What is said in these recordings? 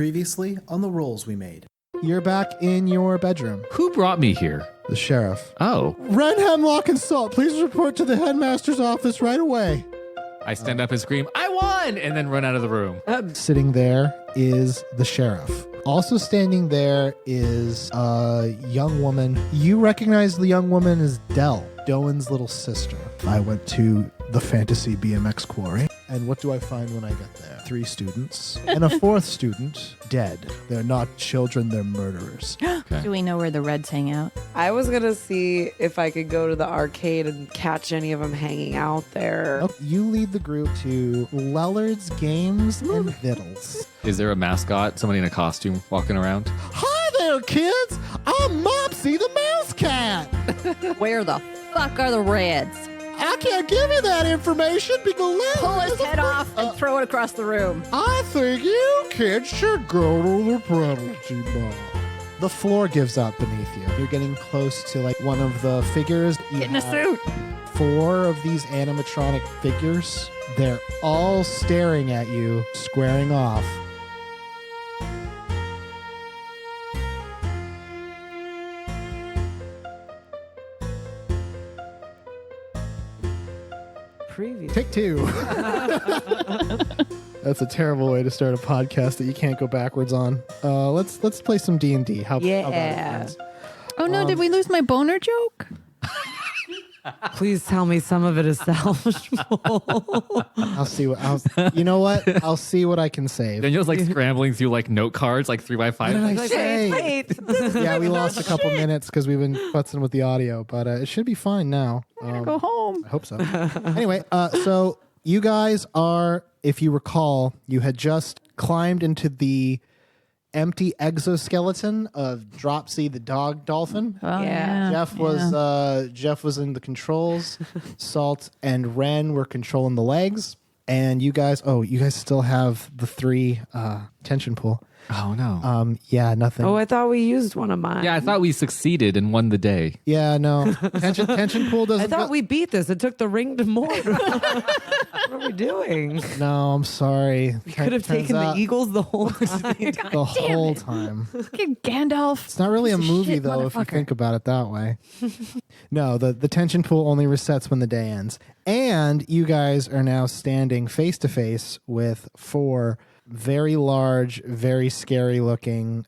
Previously on the rolls we made. You're back in your bedroom. Who brought me here? The sheriff. Oh. Wren, Hemlock, and Salt, please report to the headmaster's office right away. I stand up and scream, I won! And then run out of the room. Sitting there is the sheriff. Also standing there is a young woman. You recognize the young woman as Dell, Doan's little sister. I went to the fantasy BMX quarry. And what do I find when I get there? 3 students and a 4th student dead. They're not children, they're murderers. Okay. Do we know where the Reds hang out? I was going to see if I could go to the arcade and catch any of them hanging out there. Nope. You lead the group to Lellard's Games and Vittles. Is there a mascot, somebody in a costume walking around? Hi there, kids! I'm Mopsy the Mouse Cat! Where the fuck are the Reds? I can't give you that information because Pull his head off and throw it across the room. I think you kids should go to the penalty box. The floor gives up beneath you. You're getting close to like one of the figures. You Get in a have suit. 4 of these animatronic figures. They're all staring at you, squaring off. Preview. Take 2. That's a terrible way to start a podcast that you can't go backwards on. Let's play some D&D. How about it, friends? Oh no, did we lose my boner joke? Please tell me some of it is salvageable. I'll see what. You know what? I'll see what I can save. Daniel's like scrambling through like note cards, like 3x5. What did I Like, say? wait. Yeah, we lost a couple minutes because we've been futzing with the audio, but it should be fine now. Go home. I hope so. Anyway, so you guys are, if you recall, you had just climbed into the empty exoskeleton of Dropsy the dog dolphin. Oh, Yeah. Jeff was in the controls. Salt and Wren were controlling the legs, and you guys still have the 3 tension pool. Oh no. Yeah, nothing. Oh, I thought we used one of mine. Yeah, I thought we succeeded and won the day. Yeah, no. Tension pool doesn't. I thought we beat this. It took the ring to more. What are we doing? No, I'm sorry. We could have taken the Eagles the whole time. the whole time. Fucking Gandalf. It's not really a Piece of movie shit though, if you motherfucker. think about it that way. No, the tension pool only resets when the day ends, and you guys are now standing face to face with 4 very large, very scary looking,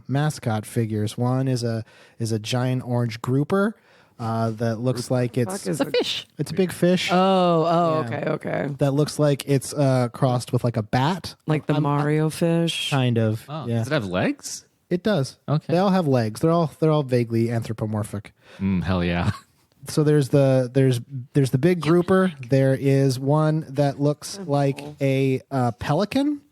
mascot figures. One is a giant orange grouper that looks like it's It's a fish. a big fish. Oh, Yeah. okay. That looks like it's crossed with like a bat. Like the Mario fish. Kind of. Oh, Yeah. Does it have legs? It does. Okay. They all have legs. They're all vaguely anthropomorphic. Hell yeah. So there's the big grouper. There is one that looks like a pelican,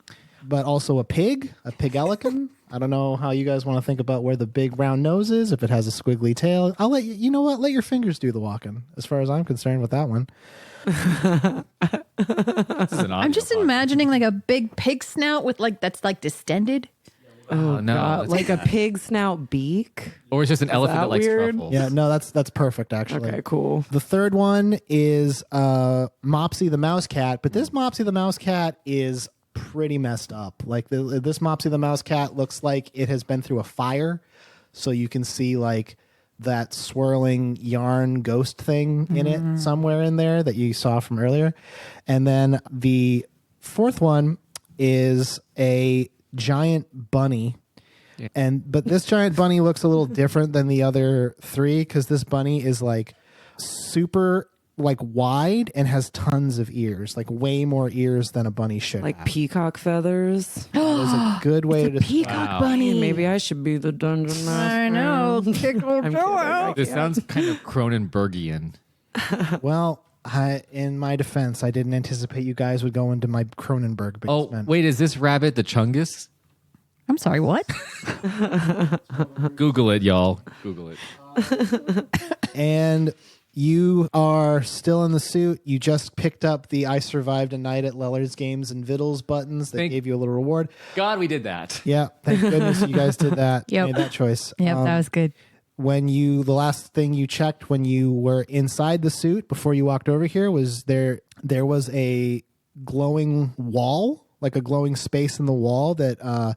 but also a pig-elican. I don't know how you guys want to think about where the big round nose is, if it has a squiggly tail. I'll let you know what? Let your fingers do the walking, as far as I'm concerned with that one. This is an I'm just imagining like a big pig snout with that's like distended. Oh no. God, That's like a bad. pig snout beak. Or it's just an elephant that that likes weird? truffles. Yeah, no, that's perfect, actually. Okay, cool. The third one is Mopsy the Mouse Cat, but this Mopsy the Mouse Cat is pretty messed up. Like this Mopsy the Mouse Cat looks like it has been through a fire, so you can see like that swirling yarn ghost thing in it somewhere in there that you saw from earlier. And then the 4th one is a giant bunny. Yeah. But this giant bunny looks a little different than the other 3 because this bunny is like super like wide and has tons of ears, like way more ears than a bunny should Like have. peacock feathers. That is a good way to Peacock Wow. bunny. Hey, maybe I should be the dungeon master. I know. Kick I'm kidding. I This can't. sounds kind of Cronenbergian. Well, in my defense, I didn't anticipate you guys would go into my Cronenberg Oh, basement. wait, is this rabbit the Chungus? I'm sorry, what? Google it, y'all. Google it. And you are still in the suit. You just picked up the I survived a night at Lellard's Games and Vittles buttons that gave you a little reward. God, we did that. Yeah, thank goodness you guys did that. Yep. Made that choice. Yep, that was good. When the last thing you checked when you were inside the suit before you walked over here was there was a glowing wall like a glowing space in the wall that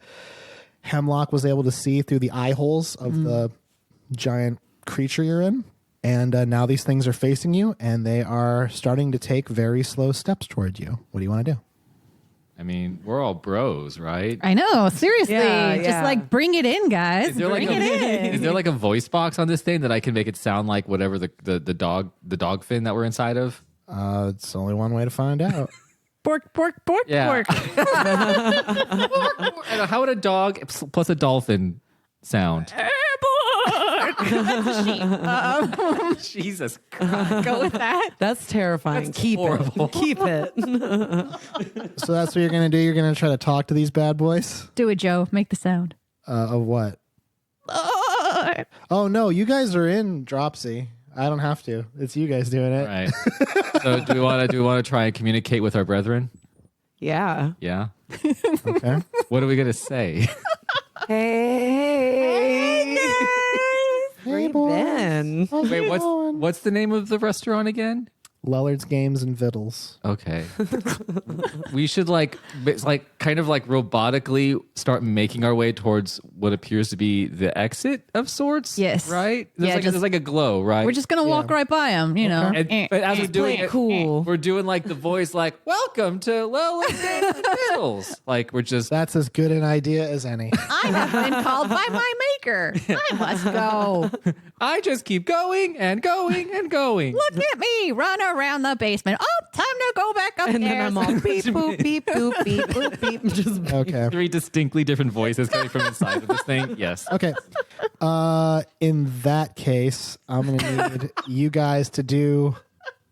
Hemlock was able to see through the eye holes of the giant creature you're in. And now these things are facing you, and they are starting to take very slow steps toward you. What do you want to do? I mean, we're all bros, right? I know. Seriously. Yeah, Just yeah. like bring it in, guys. Is there like Bring it in. is there like a voice box on this thing that I can make it sound like whatever the dog fin that we're inside of? It's only one way to find out. Bork, bork, bork, Yeah. bork. And how would a dog plus a dolphin sound? Jesus Christ. Go with that. That's terrifying. That's Keep horrible. it. Keep it. So that's what you're going to do? You're going to try to talk to these bad boys? Do it, Joe. Make the sound. Of what? Oh, no. You guys are in Dropsy. I don't have to. It's you guys doing it. Right. So do we want to try and communicate with our brethren? Yeah. Yeah. Okay. What are we gonna say? Hey. Where you been? Wait, what's the name of the restaurant again? Lellard's Games and Vittles. Okay. We should kind of robotically start making our way towards what appears to be the exit of sorts. Yes. Right? Yeah, There's like a glow, right? We're just going to walk right by him, you know. But as we're doing play it it, cool. we're doing like the voice, like "Welcome to Lellard Games and Fiddles." Like we're just That's as good an idea as any. I have been called by my maker. I must go. I just keep going and going and going. Look at me run around the basement. Oh, time to go back upstairs. And then I'm all beep, boop, beep, boop, beep, boop, beep. Just Okay. 3 distinctly different voices coming from inside of this thing. Yes. Okay. In that case, I'm going to need you guys to do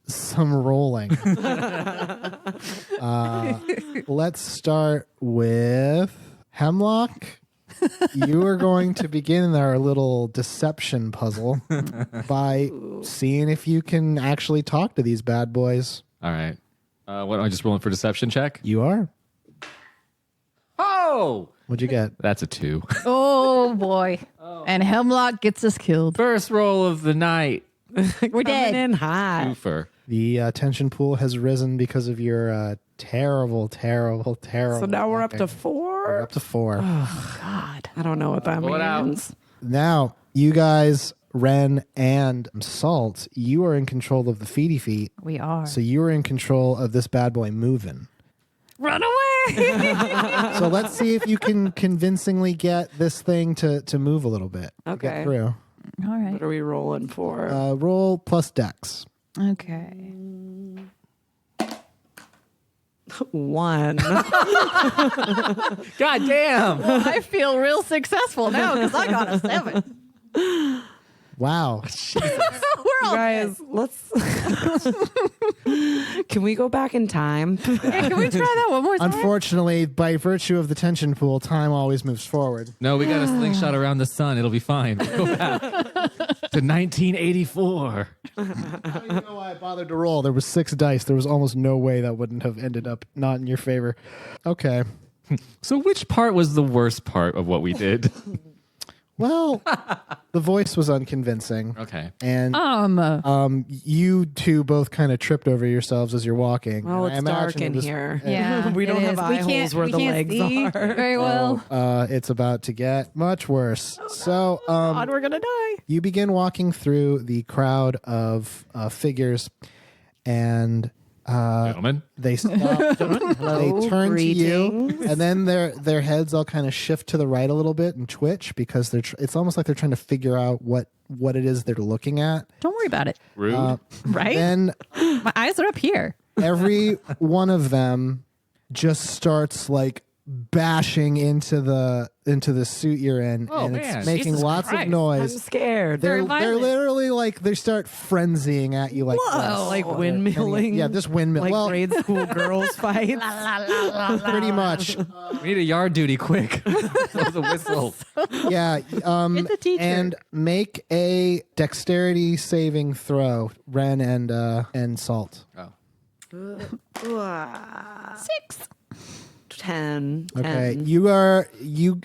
some rolling. Let's start with Hemlock. You are going to begin our little deception puzzle by seeing if you can actually talk to these bad boys. All right. What am I just rolling for deception check? You are. Oh, What'd you get? that's a 2. Oh, boy. And Hemlock gets us killed. First roll of the night. We're dead. coming in hot. Goofer. The tension pool has risen because of your terrible. So now we're up to walking. 4. We're up to 4. God. I don't know what that Roll it out. means. Now, you guys, Wren and Salt, you are in control of the feety feet. We are. So you are in control of this bad boy moving. Run away. So let's see if you can convincingly get this thing to move a little bit. To Okay. Get through. All right. What are we rolling for? Roll plus dex. Okay. 1. God damn. I feel real successful now because I got a 7. Wow. We're all Guys, let's. Can we go back in time? Hey, can we try that one more time? Unfortunately, by virtue of the tension pool, time always moves forward. No, we got a slingshot around the sun. It'll be fine. Go back to 1984. You know why I bothered to roll? There was 6 dice. There was almost no way that wouldn't have ended up not in your favor. Okay. So which part was the worst part of what we did? Well, the voice was unconvincing. Okay. And you two both kind of tripped over yourselves as you're walking. Well, And I it's dark imagine in it was- here. Yeah, We don't it have is. eye holes where we the can't legs see are. very well. It's about to get much worse. So God, we're gonna die. you begin walking through the crowd of figures, and Gentlemen. they stop. They turn to you, greetings. and then their heads all kind of shift to the right a little bit and twitch because it's almost like they're trying to figure out what it is they're looking at. Don't worry about it. Rude. Right? Then My eyes are up here. every one of them just starts like bashing into the suit you're in, Oh, and man. it's making Jesus lots Christ. of I'm noise. scared. They're violent. literally like they start frenzying at you like Whoa. this. Like windmilling. Yeah, this windmill. Like well, grade school girls fights. pretty much. We need a yard duty quick. That was a whistle. Yeah. It's a teacher. And make a dexterity saving throw, Wren and Salt. Oh. 6. 10. Okay, 10. you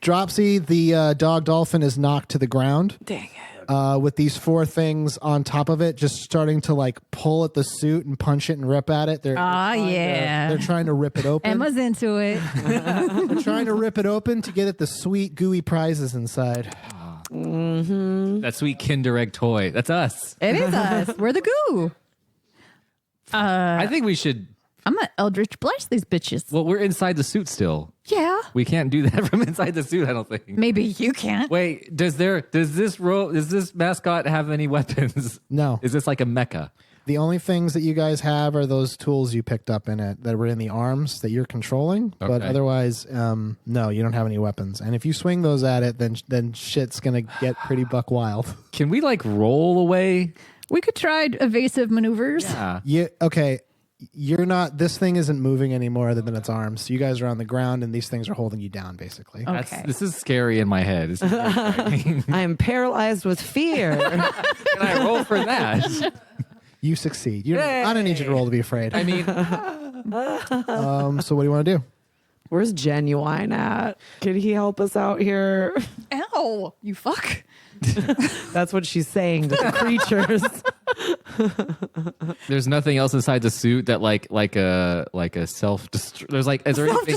Dropsy, the dog dolphin is knocked to the ground. Dang it. with these 4 things on top of it, just starting to like pull at the suit and punch it and rip at it. They're trying to rip it open. Emma's into it. They're trying to rip it open to get at the sweet gooey prizes inside. That sweet Kinder Egg toy. That's us. It is us. We're the goo. I think we should. I'm gonna Eldritch Blast these bitches. Well, we're inside the suit still. Yeah. We can't do that from inside the suit, I don't think. Maybe you can't. Wait, does this mascot have any weapons? No. Is this like a mecha? The only things that you guys have are those tools you picked up in it that were in the arms that you're controlling. But Okay. otherwise, no, you don't have any weapons. And if you swing those at it, then shit's gonna get pretty buck wild. Can we like roll away? We could try evasive maneuvers. Okay. You're not. This thing isn't moving anymore other than its arms. So you guys are on the ground, and these things are holding you down, basically. Okay. This is scary in my head. This is very frightening. I am paralyzed with fear. Can I roll for that? You succeed. I don't need you to roll to be afraid. I mean, So what do you want to do? Where's Genuine at? Can he help us out here? Ow! You fuck. That's what she's saying to the creatures. there's nothing else inside the suit that like a self. There's like, is there anything?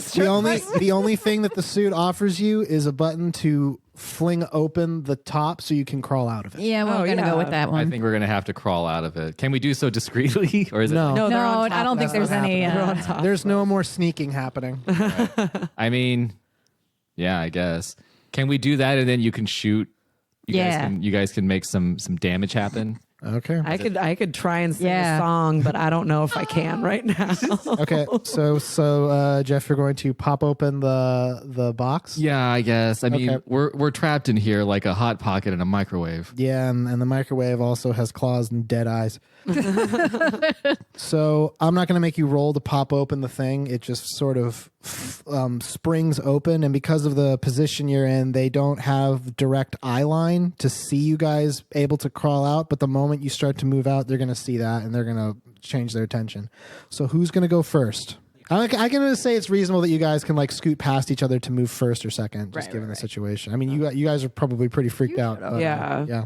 The only thing that the suit offers you is a button to fling open the top so you can crawl out of it. Yeah, we're gonna go with that I one. think we're gonna have to crawl out of it. Can we do so discreetly, or is it? No. No, they're on top I don't of think us. there's any. They're on top. There's no more sneaking happening. I mean, yeah, I guess. Can we do that and then you can shoot? You guys can make some damage happen. Okay. I could try and sing Yeah. a song, but I don't know if I can right now. Okay. So Jeff, you're going to pop open the box. Yeah, I guess. I mean, Okay. we're trapped in here like a hot pocket in a microwave. Yeah, and the microwave also has claws and dead eyes. So I'm not going to make you roll to pop open the thing. It just sort of springs open, and because of the position you're in, they don't have direct eye line to see you guys able to crawl out. But the moment you start to move out, they're going to see that, and they're going to change their attention. So who's going to go first? I'm going to say it's reasonable that you guys can like scoot past each other to move first or second, just given the situation. I mean, you guys are probably pretty freaked out. But, Yeah. yeah.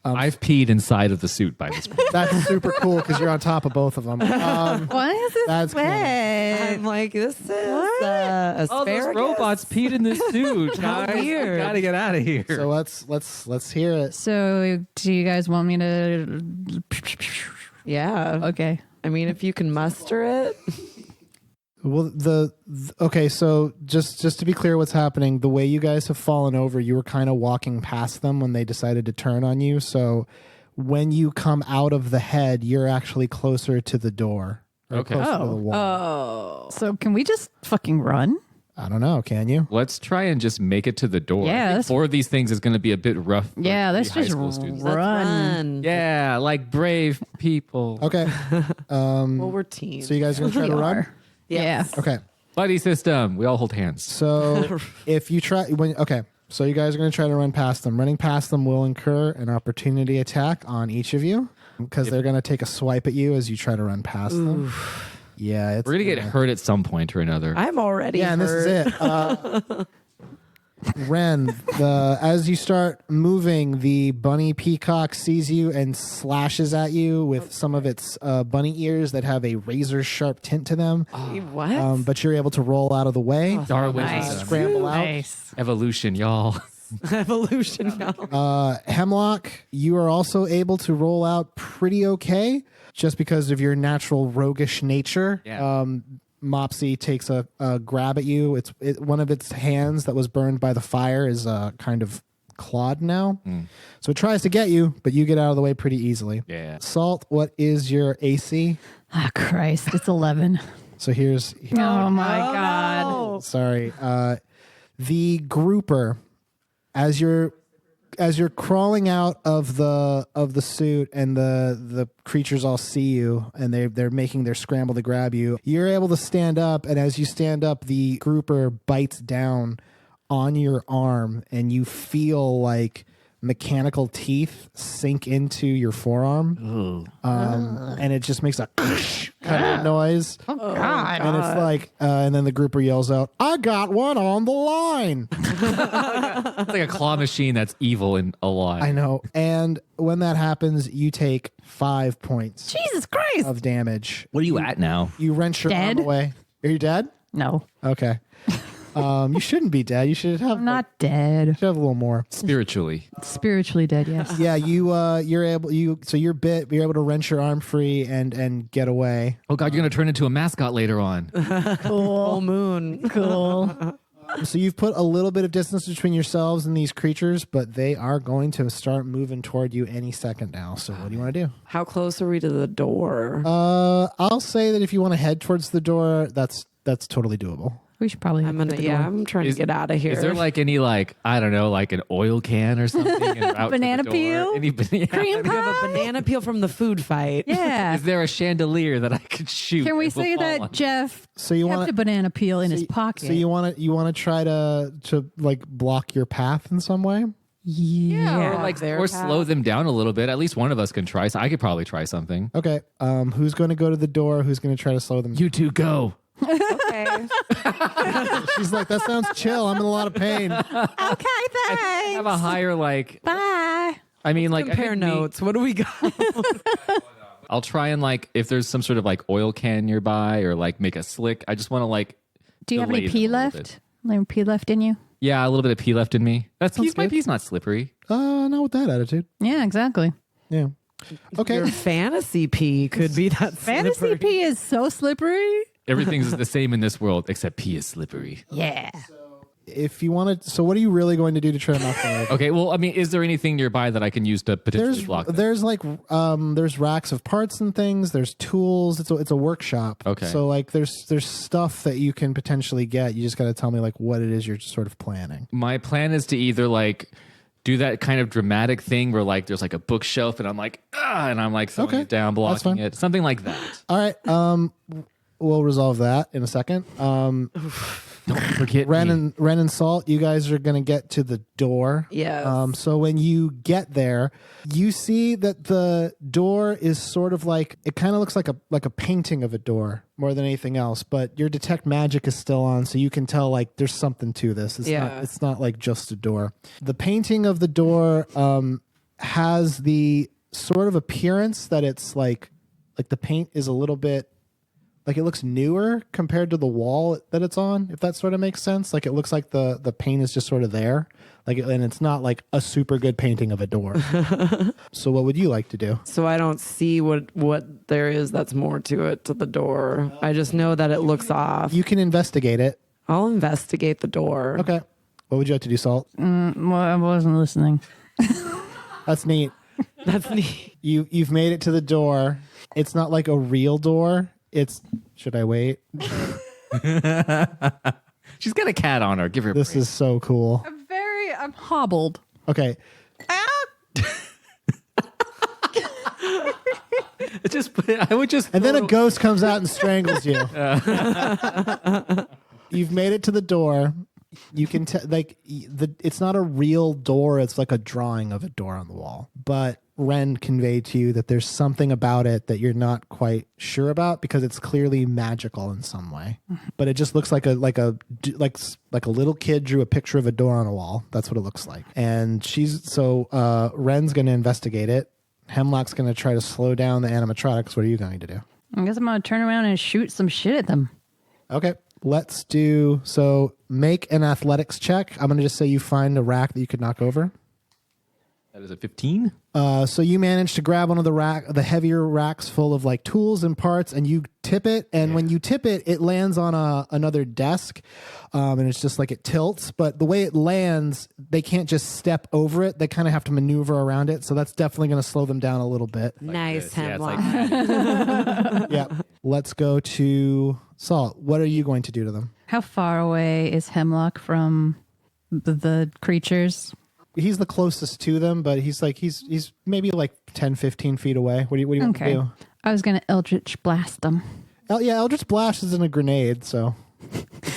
I've peed inside of the suit by this point. That's super cool because you're on top of both of them. Why is this That's cool. wet? I'm like, this is asparagus. Oh, those robots peed in this suit. How guys. weird. Gotta get out of here. So let's hear it. So, do you guys want me to? Yeah. Okay. I mean, if you can muster it. Well, okay. So just to be clear, what's happening? The way you guys have fallen over, you were kind of walking past them when they decided to turn on you. So when you come out of the head, you're actually closer to the door. Or Okay. closer to the wall. Oh. So, can we just fucking run? I don't know. Can you? Let's try and just make it to the door. Yeah, I think that's- 4 of these things is going to be a bit rough. for Yeah, let's high just school students. Let's run. run. Yeah, like brave people. Okay. Well, we're teens. So you guys are gonna try to We run? are. Yes. Yeah. Okay. Buddy system. We all hold hands. So if you try so you guys are going to try to run past them. Running past them will incur an opportunity attack on each of you because they're going to take a swipe at you as you try to run past them. Yeah, it's We're going to get hurt at some point or another. I'm already Yeah, and this is hurt. it. Wren, as you start moving, the bunny peacock sees you and slashes at you with some of its bunny ears that have a razor sharp tint to them. What? But you're able to roll out of the way, Darwinism. scramble out. Nice. Evolution, y'all. Evolution. Hemlock, you are also able to roll out pretty okay just because of your natural roguish nature. Yeah. Mopsy takes a grab at you. One of its hands that was burned by the fire is kind of clawed now. So it tries to get you, but you get out of the way pretty easily. Yeah. Salt, what is your AC? Ah, Christ, it's 11. So here's Oh my God. sorry. The grouper, as you're crawling out of the suit and the creatures all see you and they're making their scramble to grab you, you're able to stand up, and as you stand up, the grouper bites down on your arm and you feel like mechanical teeth sink into your forearm. And it just makes a kind of noise. Oh, God. And it's like, and then the grouper yells out, "I got one on the line." It's like a claw machine that's evil and alive. I know. And when that happens, you take 5 points Jesus Christ. of damage. What are you at now? You wrench your arm Dead? away. Are you dead? No, Okay. You shouldn't be dead. You should have I'm not dead. you should have a little more. Spiritually. Spiritually dead, yes. Yeah, you're able you're able to wrench your arm free and get away. Oh God, you're gonna turn into a mascot later on. Full moon. Cool. So you've put a little bit of distance between yourselves and these creatures, but they are going to start moving toward you any second now. So what do you want to do? How close are we to the door? I'll say that if you want to head towards the door, that's totally doable. We should probably. I'm trying to get out of here. Is there like any I don't know, like an oil can or something? Banana peel? Any banana? Cream We have a pie. banana peel from the food fight. Yeah. Is there a chandelier that I could shoot? Can we and will say fall that on? Jeff So you kept want a banana peel in his pocket? So you want to try to like block your path in some way? yeah. Or like their or path. slow them down a little bit. At least one of us can try. So I could probably try something. Okay. Who's going to go to the door? Who's going to try to slow them? You two go. Okay. She's like, that sounds chill. I'm in a lot of pain. Okay, thanks. Have a higher Bye. I mean, like I Compare think notes. What do we got? I'll try and if there's some sort of oil can nearby or make a slick. I just want to Do you have any delay pee them a little bit. left? Any pee left in you? Yeah, a little bit of pee left in me. That's my good. pee's not slippery. Not with that attitude. Yeah, exactly. Yeah. Okay. Your fantasy pee could be that Fantasy slippery. pee is so slippery. Everything's the same in this world except pee is slippery. Yeah. If you want to, so what are you really going to do to try to knock them over? Okay, well, I mean, is there anything nearby that I can use to potentially block them? There's there's racks of parts and things. There's tools. It's a workshop. Okay. So there's stuff that you can potentially get. You just got to tell me what it is you're sort of planning. My plan is to either do that kind of dramatic thing where there's a bookshelf and I'm and I'm throwing Okay, it down, that's fine. blocking it, something like that. All right. We'll resolve that in a second. Don't forget Wren me. and Salt, you guys are going to get to the door. Yes. So when you get there, you see that the door is sort of it kind of looks like a painting of a door more than anything else. But your detect magic is still on, so you can tell there's something to this. It's not just a door. The painting of the door has the sort of appearance that it's like the paint is a little bit. It looks newer compared to the wall that it's on, if that sort of makes sense. It looks like the paint is just sort of there. And it's not a super good painting of a door. So what would you like to do? So I don't see what there is that's more to it to the door. I just know that it looks off. You can investigate it. I'll investigate the door. Okay. What would you like to do, Salt? Well, I wasn't listening. That's neat. That's neat. You've made it to the door. It's not like a real door. Should I wait? She's got a cat on her. Give her a This break. is so cool. I'm hobbled. Okay. I would just. And then a ghost comes out and strangles you. You've made it to the door. You can it's not a real door. It's like a drawing of a door on the wall. But Wren conveyed to you that there's something about it that you're not quite sure about because it's clearly magical in some way. But it just looks like a little kid drew a picture of a door on a wall. That's what it looks like. And Wren's going to investigate it. Hemlock's going to try to slow down the animatronics. What are you going to do? I guess I'm going to turn around and shoot some shit at them. Okay. Let's do make an athletics check. I'm going to just say you find a rack that you could knock over. That is a 15. So you manage to grab one of the heavier racks full of tools and parts, and you tip it. And when you tip it, it lands on another desk, and it's just it tilts. But the way it lands, they can't just step over it. They kind of have to maneuver around it. So that's definitely going to slow them down a little bit. Nice, Yeah, it's Hemlock. Yeah. Let's go to Salt. What are you going to do to them? How far away is Hemlock from the creatures? He's the closest to them, but he's maybe 10, 15 feet away. What do you want to do? I was going to Eldritch Blast them. Eldritch Blast isn't a grenade, so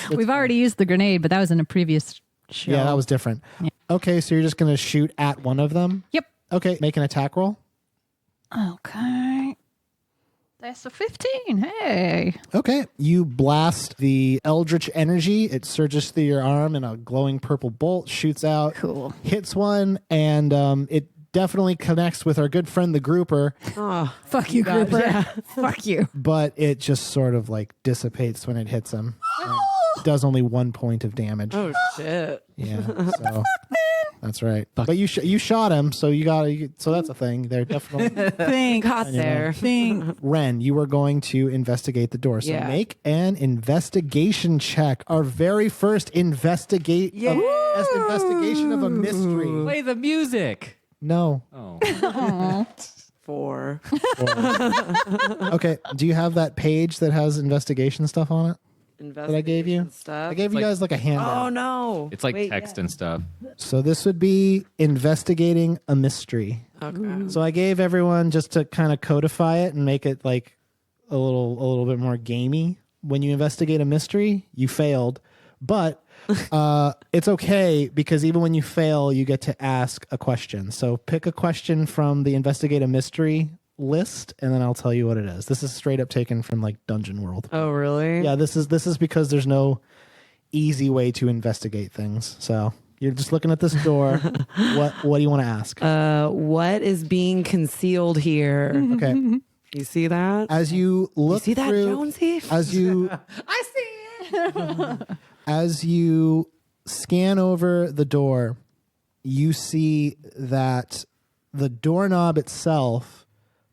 We've already used the grenade, but that was in a previous show. yeah, that was different. Yeah. Okay, so you're just going to shoot at one of them? Yep. Okay, make an attack roll. Okay. That's a 15. Hey. Okay, you blast the eldritch energy. It surges through your arm and a glowing purple bolt shoots out. Cool. Hits one, and it definitely connects with our good friend the grouper, Oh, Fuck you, God, Grouper. yeah. Fuck you. but it just sort of like dissipates when it hits him. And does only 1 point of damage. Oh shit. Yeah, so that's right. But you shot him, so so that's a thing. They're definitely Think. Got there. Think. Ren. You are going to investigate the door. So Yeah. make an investigation check. Our very first investigation of a mystery. Play the music. No. Oh. 4. Okay. Do you have that page that has investigation stuff on it? That I gave you? Stuff. I gave you like- guys like a handout. Oh no. It's like Wait, text and stuff. So this would be investigating a mystery. yeah. Okay. So I gave everyone just to kind of codify it and make it like a little bit more gamey. When you investigate a mystery, you failed, but it's okay because even when you fail, you get to ask a question. So pick a question from the investigate a mystery list, and then I'll tell you what it is. This is straight up taken from like Dungeon World. Oh really? Yeah, this is because there's no easy way to investigate things. So you're just looking at this door. What do you want to ask? What is being concealed here? Okay. You see that? As you look See that, through, Jonesy? as you I see it. as you scan over the door, you see that the doorknob itself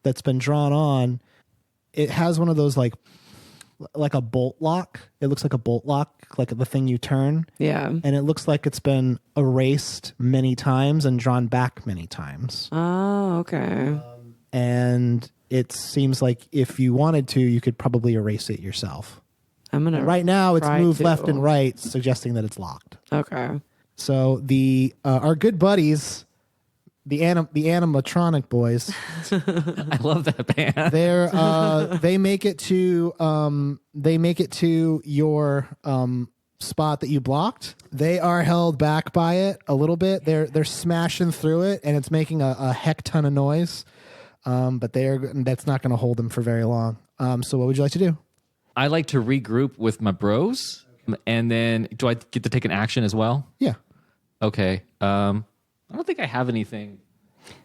that's been drawn on, it has one of those like a bolt lock. It looks like a bolt lock, like the thing you turn. Yeah. And it looks like it's been erased many times and drawn back many times. Oh, okay. And it seems like if you wanted to, you could probably erase it yourself. I'm gonna Right now, it's try moved to. left and right, suggesting that it's locked. Okay. So the our good buddies, the animatronic boys, I love that band. they make it to your spot that you blocked. They are held back by it a little bit. They're smashing through it, and it's making a heck ton of noise. But that's not going to hold them for very long. So what would you like to do? I like to regroup with my bros, and then do I get to take an action as well? Yeah. Okay. I don't think I have anything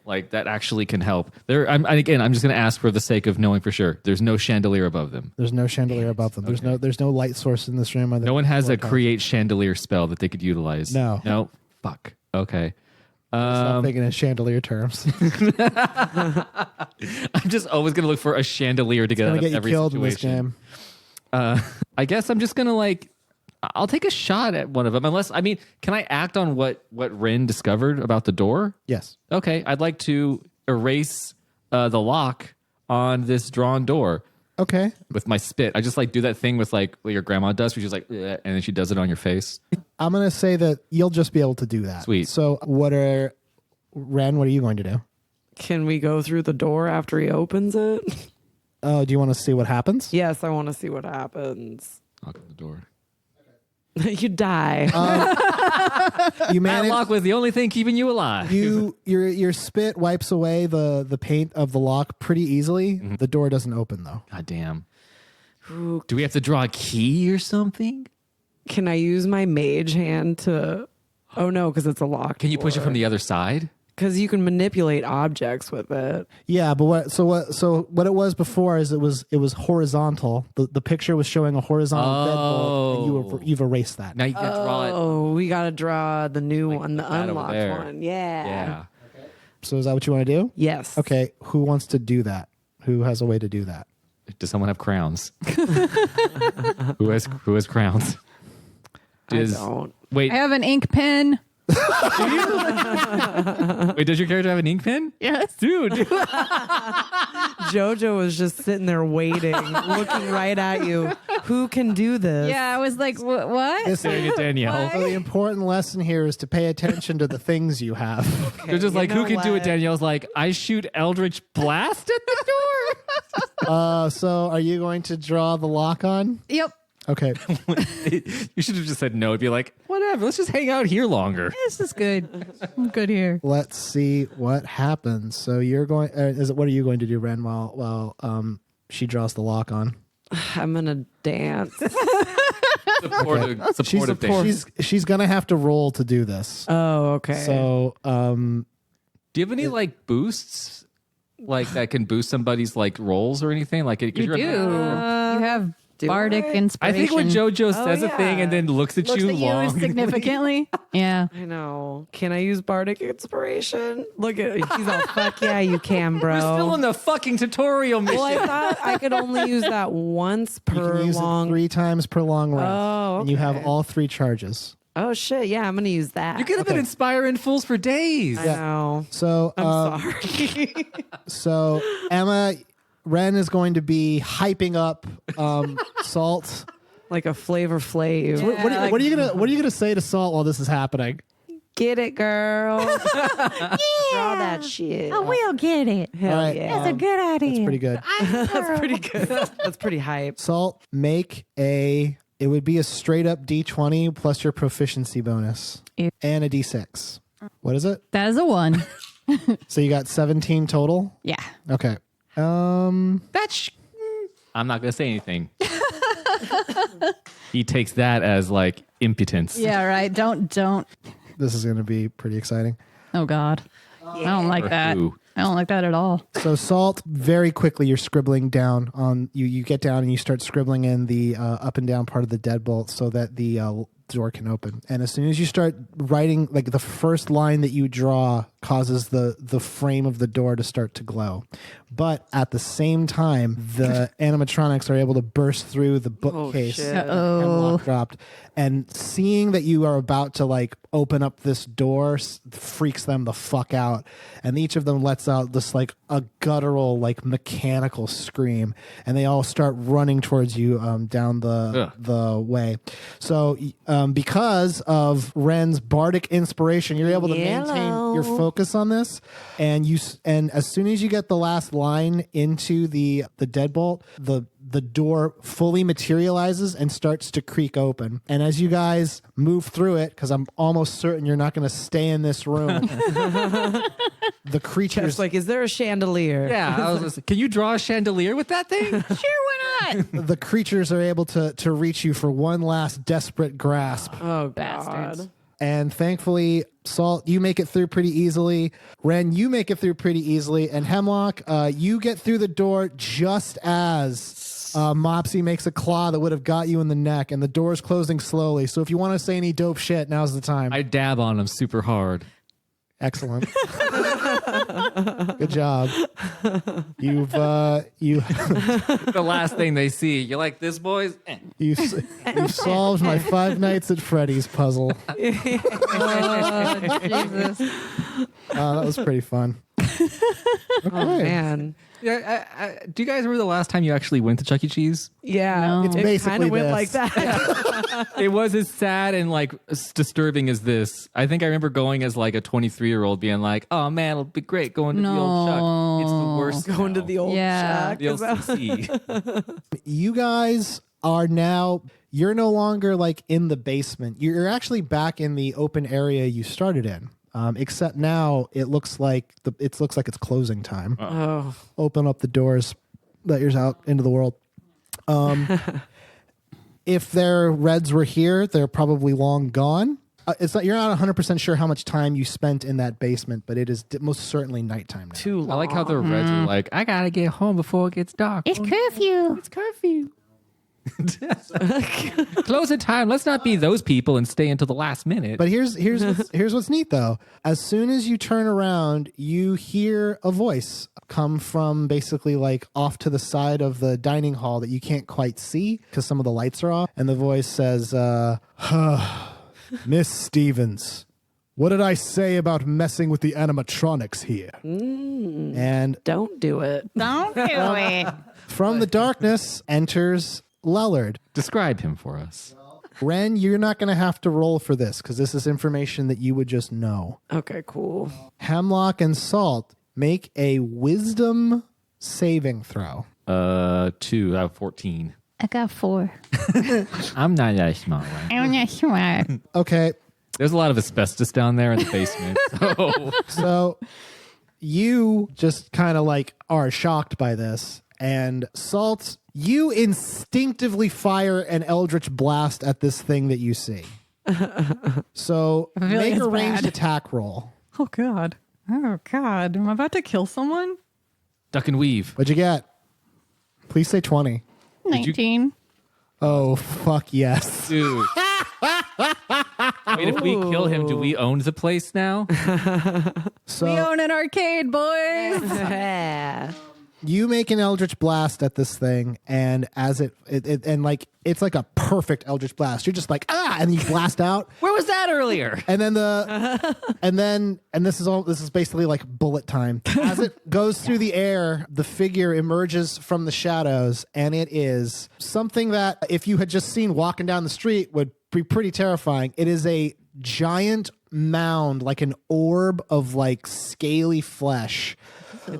like that actually can help. I'm just going to ask for the sake of knowing for sure. There's no chandelier above them. There's no chandelier above them. There's no light source in this room. No one has a create chandelier spell that they could utilize. No. No. Fuck. Okay. Stop thinking in chandelier terms. I'm just always going to look for a chandelier to get Gonna out get of you every killed situation. in this game. I guess I'm just gonna I'll take a shot at one of them. Can I act on what Wren discovered about the door? Yes. Okay, I'd like to erase the lock on this drawn door Okay. with my spit. I just do that thing with what your grandma does, where she's like, "Ugh," and then she does it on your face. I'm gonna say that you'll just be able to do that. Sweet. So Ren, what are you going to do? Can we go through the door after he opens it? Oh, do you want to see what happens? Yes, I want to see what happens. Knock on the door. You die. You That manage. lock was the only thing keeping you alive. Your spit wipes away the paint of the lock pretty easily. Mm-hmm. The door doesn't open though. God damn. Do we have to draw a key or something? Can I use my mage hand to? Oh no, because it's a lock. Can you push it from the other side? Because you can manipulate objects with it. Yeah, but what it was before is it was horizontal. The picture was showing a horizontal deadbolt, and you've erased that. Now you can draw it. Oh, we got to draw the new one, the that over unlocked there. one. Yeah. Yeah. So is that what you want to do? Yes. Okay, who wants to do that? Who has a way to do that? Does someone have crowns? Who has crowns? I don't. Wait, I have an ink pen. wait, does your character have an ink pen? Yes. Dude. Jojo was just sitting there waiting, looking right at you. Who can do this? Yeah, I was like, what? Staring at Danielle. So the important lesson here is to pay attention to the things you have. They're just you like, who know can do it? what? Danielle's like, I shoot Eldritch Blast at the door. So are you going to draw the lock on? Yep. Okay. You should have just said no. It'd be like, whatever. Let's just hang out here longer. This is good. I'm good here. Let's see what happens. So you're going. What are you going to do, Wren? While she draws the lock on. I'm gonna dance. Supportive dance. She's gonna have to roll to do this. Oh, okay. So Do you have any like boosts, like that can boost somebody's like rolls or anything? Like, 'cause You you're do. a- You have do bardic I? I inspiration. think when JoJo says a thing yeah. and then looks at you long, significantly. Yeah. I know. Can I use bardic inspiration? Look at she's all fuck yeah, you can, bro. we're still in the fucking tutorial mission. Well, I thought I could only use that once you per can use long. it 3 times per long rest. Oh, And you have okay. all 3 charges. Oh shit, yeah, I'm gonna use that. you could have been inspiring fools for days. I know. So I'm sorry. So Emma, Wren is going to be hyping up Salt. Like a Flavor Flav. What are you gonna say to Salt while this is happening? Get it, girl. Draw that shit. I will get it. Hell All right. yeah. That's a good idea. That's pretty good. That's pretty good. That's pretty hype. Salt, make a. It would be a straight up D20 plus your proficiency bonus Ew. and a D6. What is it? That is a 1. So you got 17 total. Yeah. Okay. I'm not gonna say anything. He takes that as like impotence. Yeah, right. Don't. This is going to be pretty exciting. Oh, God. I don't like Or that. who? I don't like that at all. So Salt, very quickly you're scribbling down on you get down and you start scribbling in the up and down part of the deadbolt so that the door can open. And as soon as you start writing, like the first line that you draw causes the frame of the door to start to glow. But at the same time, the animatronics are able to burst through the bookcase shit. that Uh-oh. Hemlock dropped. And seeing that you are about to like open up this door freaks them the fuck out. And each of them lets out this like a guttural, like mechanical scream. And they all start running towards you down the way. So because of Wren's bardic inspiration, you're able to maintain your focus on this. And as soon as you get the last line into the deadbolt, the door fully materializes and starts to creak open. And as you guys move through it, because I'm almost certain you're not going to stay in this room, the creatures Just like, is there a chandelier? Yeah, I was just, can you draw a chandelier with that thing? Sure, why not? the creatures are able to reach you for one last desperate grasp. Oh, Bastards. God. And thankfully, Salt, you make it through pretty easily. Wren, you make it through pretty easily. And Hemlock, you get through the door just as Mopsy makes a claw that would have got you in the neck. And the door's closing slowly. So if you want to say any dope shit, now's the time. I dab on him super hard. Excellent. Good job. You The last thing they see, you like this, boys? Eh. you've solved my Five Nights at Freddy's puzzle. Oh, Jesus. That was pretty fun. Oh, man. Yeah, do you guys remember the last time you actually went to Chuck E. Cheese? Yeah. No. It's It basically kind of went this. like that. It was as sad and like as disturbing as this. I think I remember going as like a 23-year-old being like, "Oh man, it'll be great going to the old Chuck." It's the worst. Going to the old Yeah. shack. the LCC. You guys are now, you're no longer like in the basement. You're actually back in the open area you started in. Except now it looks like it's closing time. Oh. Open up the doors, let yours out into the world. If their reds were here, they're probably long gone. You're not 100% sure how much time you spent in that basement, but it is most certainly nighttime now. Too long. I like how the Reds are like, "I gotta get home before it gets dark." It's curfew. It's curfew. Closing time. Let's not be those people and stay until the last minute. But here's what's neat though. As soon as you turn around, you hear a voice come from basically like off to the side of the dining hall that you can't quite see because some of the lights are off. And the voice says, "Miss Stevens, what did I say about messing with the animatronics here?" And Don't do it. Don't do it. from the darkness enters Lellard. Describe him for us. Wren, you're not going to have to roll for this because this is information that you would just know. Okay, cool. Hemlock and Salt, make a wisdom saving throw. 2 out of 14. I got 4. I'm not that smart. Right? I'm not smart. Okay. There's a lot of asbestos down there in the basement. So you just kind of like are shocked by this. And Salt, you instinctively fire an Eldritch Blast at this thing that you see. So feel like make it's a ranged bad. attack roll. Oh God. Oh God. Am I about to kill someone? Duck and weave. What'd you get? Please say 20. 19. Oh, fuck yes. Dude. Wait, if we kill him, do we own the place now? So We own an arcade, boys. Yeah. you make an Eldritch Blast at this thing, and as it and like it's like a perfect Eldritch Blast. You're just like, ah, and you blast out. Where was that earlier? And then this is basically like bullet time. As it goes through the air, the figure emerges from the shadows, and it is something that if you had just seen walking down the street would be pretty terrifying. It is a giant mound, like an orb of like scaly flesh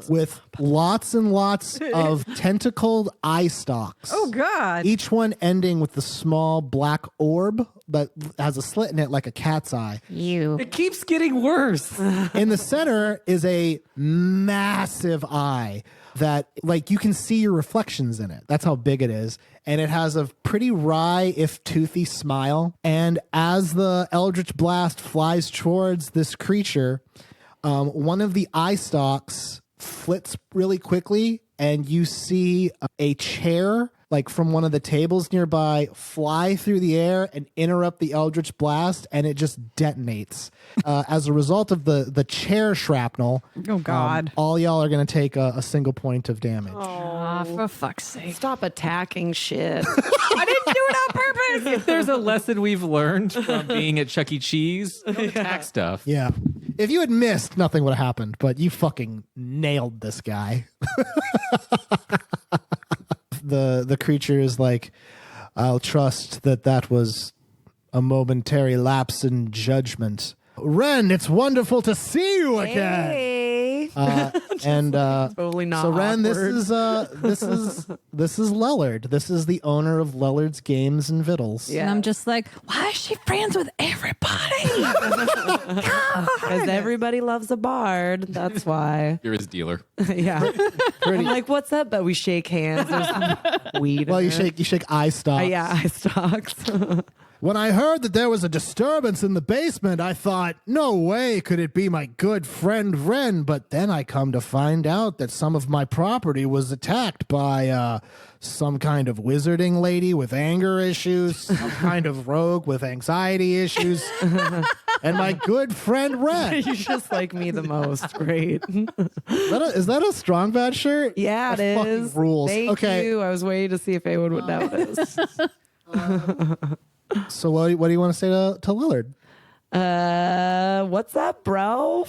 with lots and lots of tentacled eye stalks. Oh God. Each one ending with the small black orb that has a slit in it like a cat's eye. You. It keeps getting worse. In the center is a massive eye that like you can see your reflections in it. That's how big it is. And it has a pretty wry, if toothy smile. And as the Eldritch Blast flies towards this creature, one of the eye stalks flits really quickly, and you see a chair like from one of the tables nearby fly through the air and interrupt the Eldritch Blast, and it just detonates. As a result of the chair shrapnel, Oh God. all y'all are going to take a single point of damage. Ah, for fuck's sake. Stop attacking shit. I didn't do it on purpose. If there's a lesson we've learned from being at Chuck E. Cheese, don't attack stuff. Yeah. If you had missed, nothing would have happened, but you fucking nailed this guy. The creature is like, I'll trust that was a momentary lapse in judgment. Wren, it's wonderful to see you again. Hey. And Totally not so Wren, awkward. this is Lellard. This is the owner of Lellard's Games and Vittles. Yeah. And I'm just like, why is she friends with everybody? Because everybody loves a bard. That's why. You're his dealer. Yeah. I'm like, what's that? But we shake hands. There's some weed. Well, in you it. shake eye stalks. Yeah, eye stalks. When I heard that there was a disturbance in the basement, I thought, no way could it be my good friend Wren. But then I come to find out that some of my property was attacked by some kind of wizarding lady with anger issues, some kind of rogue with anxiety issues, and my good friend Wren. You just like me the most. Great. Is that a strong bad shirt? Yeah, That it fucking is. rules. Thank Okay. you. I was waiting to see if anyone would notice. So what do you want to say to Lillard? What's up, bro?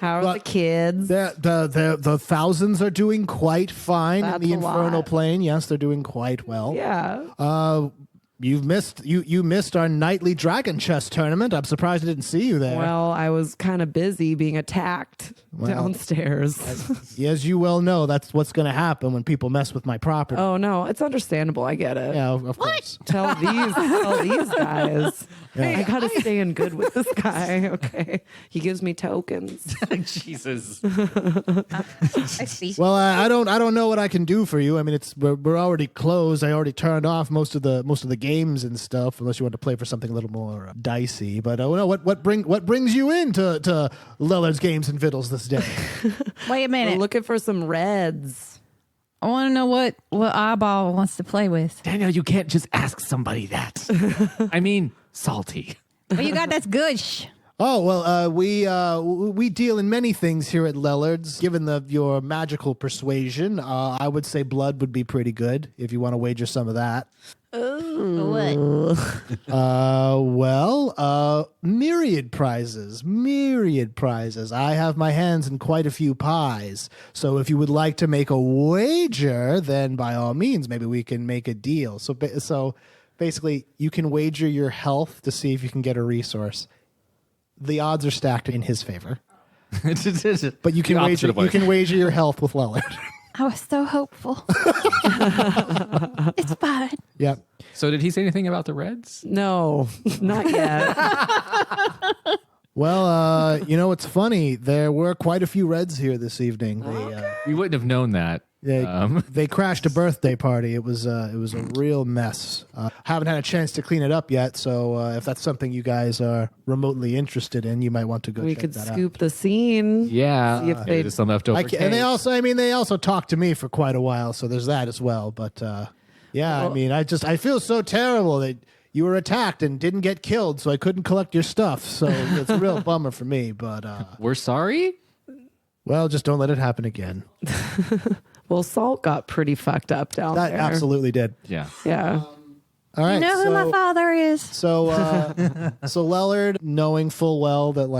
How are the kids? The thousands are doing quite fine That's in the a Infernal lot. Plane. Yes, they're doing quite well. Yeah. You missed our nightly Dragon Chess tournament. I'm surprised I didn't see you there. Well, I was kind of busy being attacked downstairs. As you well know, that's what's going to happen when people mess with my property. Oh no, it's understandable. I get it. Yeah, of course. Tell these guys. I gotta stay in good with this guy. Okay, he gives me tokens. Jesus. I see. Well, I don't know what I can do for you. I mean, we're already closed. I already turned off most of the games and stuff, unless you want to play for something a little more dicey. But what brings you into Lellard's Games and Vittles this day? Wait a We're minute. looking for some reds. I want to know what eyeball wants to play with. Daniel, you can't just ask somebody that. I mean, salty. What you got that's good? Shh. Oh well, we deal in many things here at Lellard's. Given your magical persuasion, I would say blood would be pretty good if you want to wager some of that. What? Myriad prizes. I have my hands in quite a few pies. So if you would like to make a wager, then by all means, maybe we can make a deal. So basically, you can wager your health to see if you can get a resource. The odds are stacked in his favor, but you can wager your health with Lellard. I was so hopeful. It's fine. Yep. So did he say anything about the Reds? No, not yet. Well, it's funny. There were quite a few Reds here this evening. We wouldn't have known that. They crashed a birthday party. It was a real mess. Haven't had a chance to clean it up yet. So if that's something you guys are remotely interested in, you might want to go. We check could that scoop the scene. Yeah. See if they- There's some leftover out. And they also talked to me for quite a while. So there's that as well. But I feel so terrible that you were attacked and didn't get killed, so I couldn't collect your stuff. So it's a real bummer for me. But We're sorry? well, just don't let it happen again. Well, Salt got pretty fucked up down That there. absolutely did. Yeah. Yeah. All right. You know who my father is? So Lellard, knowing full well that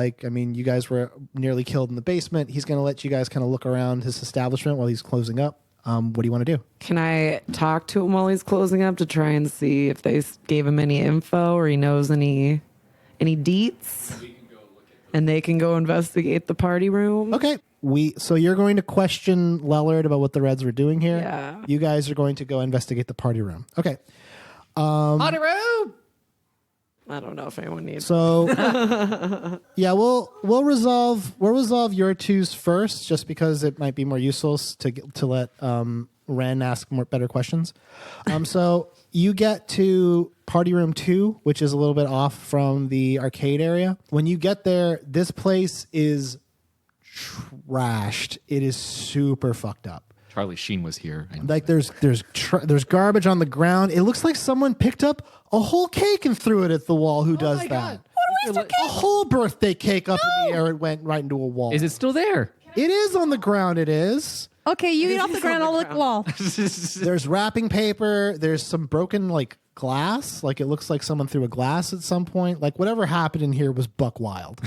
you guys were nearly killed in the basement, he's going to let you guys kind of look around his establishment while he's closing up. What do you want to do? Can I talk to him while he's closing up to try and see if they gave him any info or he knows any deets? And they can go investigate the party room. Okay. So you're going to question Lellard about what the Reds were doing here. Yeah. You guys are going to go investigate the party room. Okay. Party room! I don't know if anyone needs. So yeah, we'll resolve your twos first, just because it might be more useful to let Wren ask better questions. So you get to party room 2, which is a little bit off from the arcade area. When you get there, this place is trashed. It is super fucked up. Charlie Sheen was here. Like there's garbage on the ground. It looks like someone picked up a whole cake and threw it at the wall. Who does that? God. A whole birthday cake up in the air. It went right into a wall. Is it still there? It is on the ground. It is. Okay, you get off the ground. I'll lick the wall. There's wrapping paper. There's some broken glass. It looks like someone threw a glass at some point. Whatever happened in here was buck wild.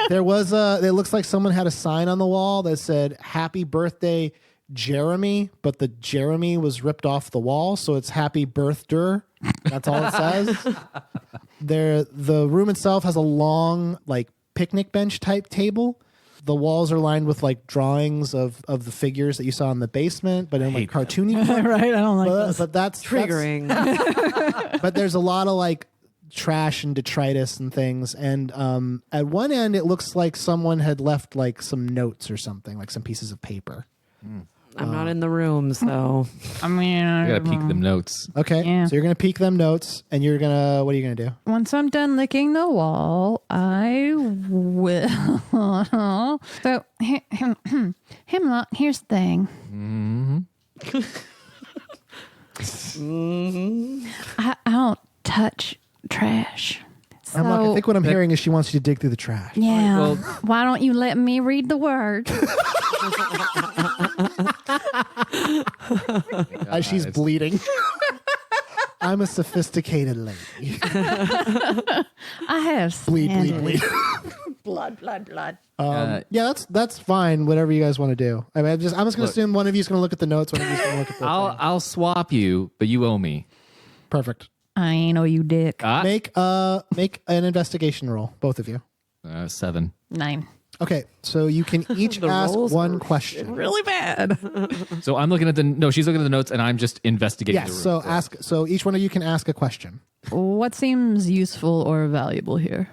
There was it looks like someone had a sign on the wall that said "Happy Birthday, Jeremy," but the Jeremy was ripped off the wall, so it's "Happy Birthday." That's all it says. The room itself has a long picnic bench type table. The walls are lined with drawings of the figures that you saw in the basement, but in cartoony. Right? I don't like this. But that's triggering. But there's a lot of trash and detritus and things. And at one end, it looks like someone had left some notes or something, some pieces of paper. I'm not in the room, so I mean, I gotta peek them notes. Okay, Yeah. so you're gonna peek them notes, and what are you gonna do? once I'm done licking the wall, I will. So, Hemlock, here's the thing. I don't touch trash. So, I think what I'm hearing is she wants you to dig through the trash. yeah. Well- Why don't you let me read the word? As she's bleeding. I'm a sophisticated lady. I have Bleed, sanded. bleed. Blood. Yeah, that's fine. Whatever you guys want to do. I'm just gonna assume one of you's gonna look at the notes. One of you's gonna look at the. I'll swap you, but you owe me. Perfect. I ain't know you dick. Make an investigation roll, both of you. 7. 9. Okay, so you can each The ask rolls one are question. Really bad. So I'm looking at she's looking at the notes, and I'm just investigating Yes. the room. So each one of you can ask a question. What seems useful or valuable here?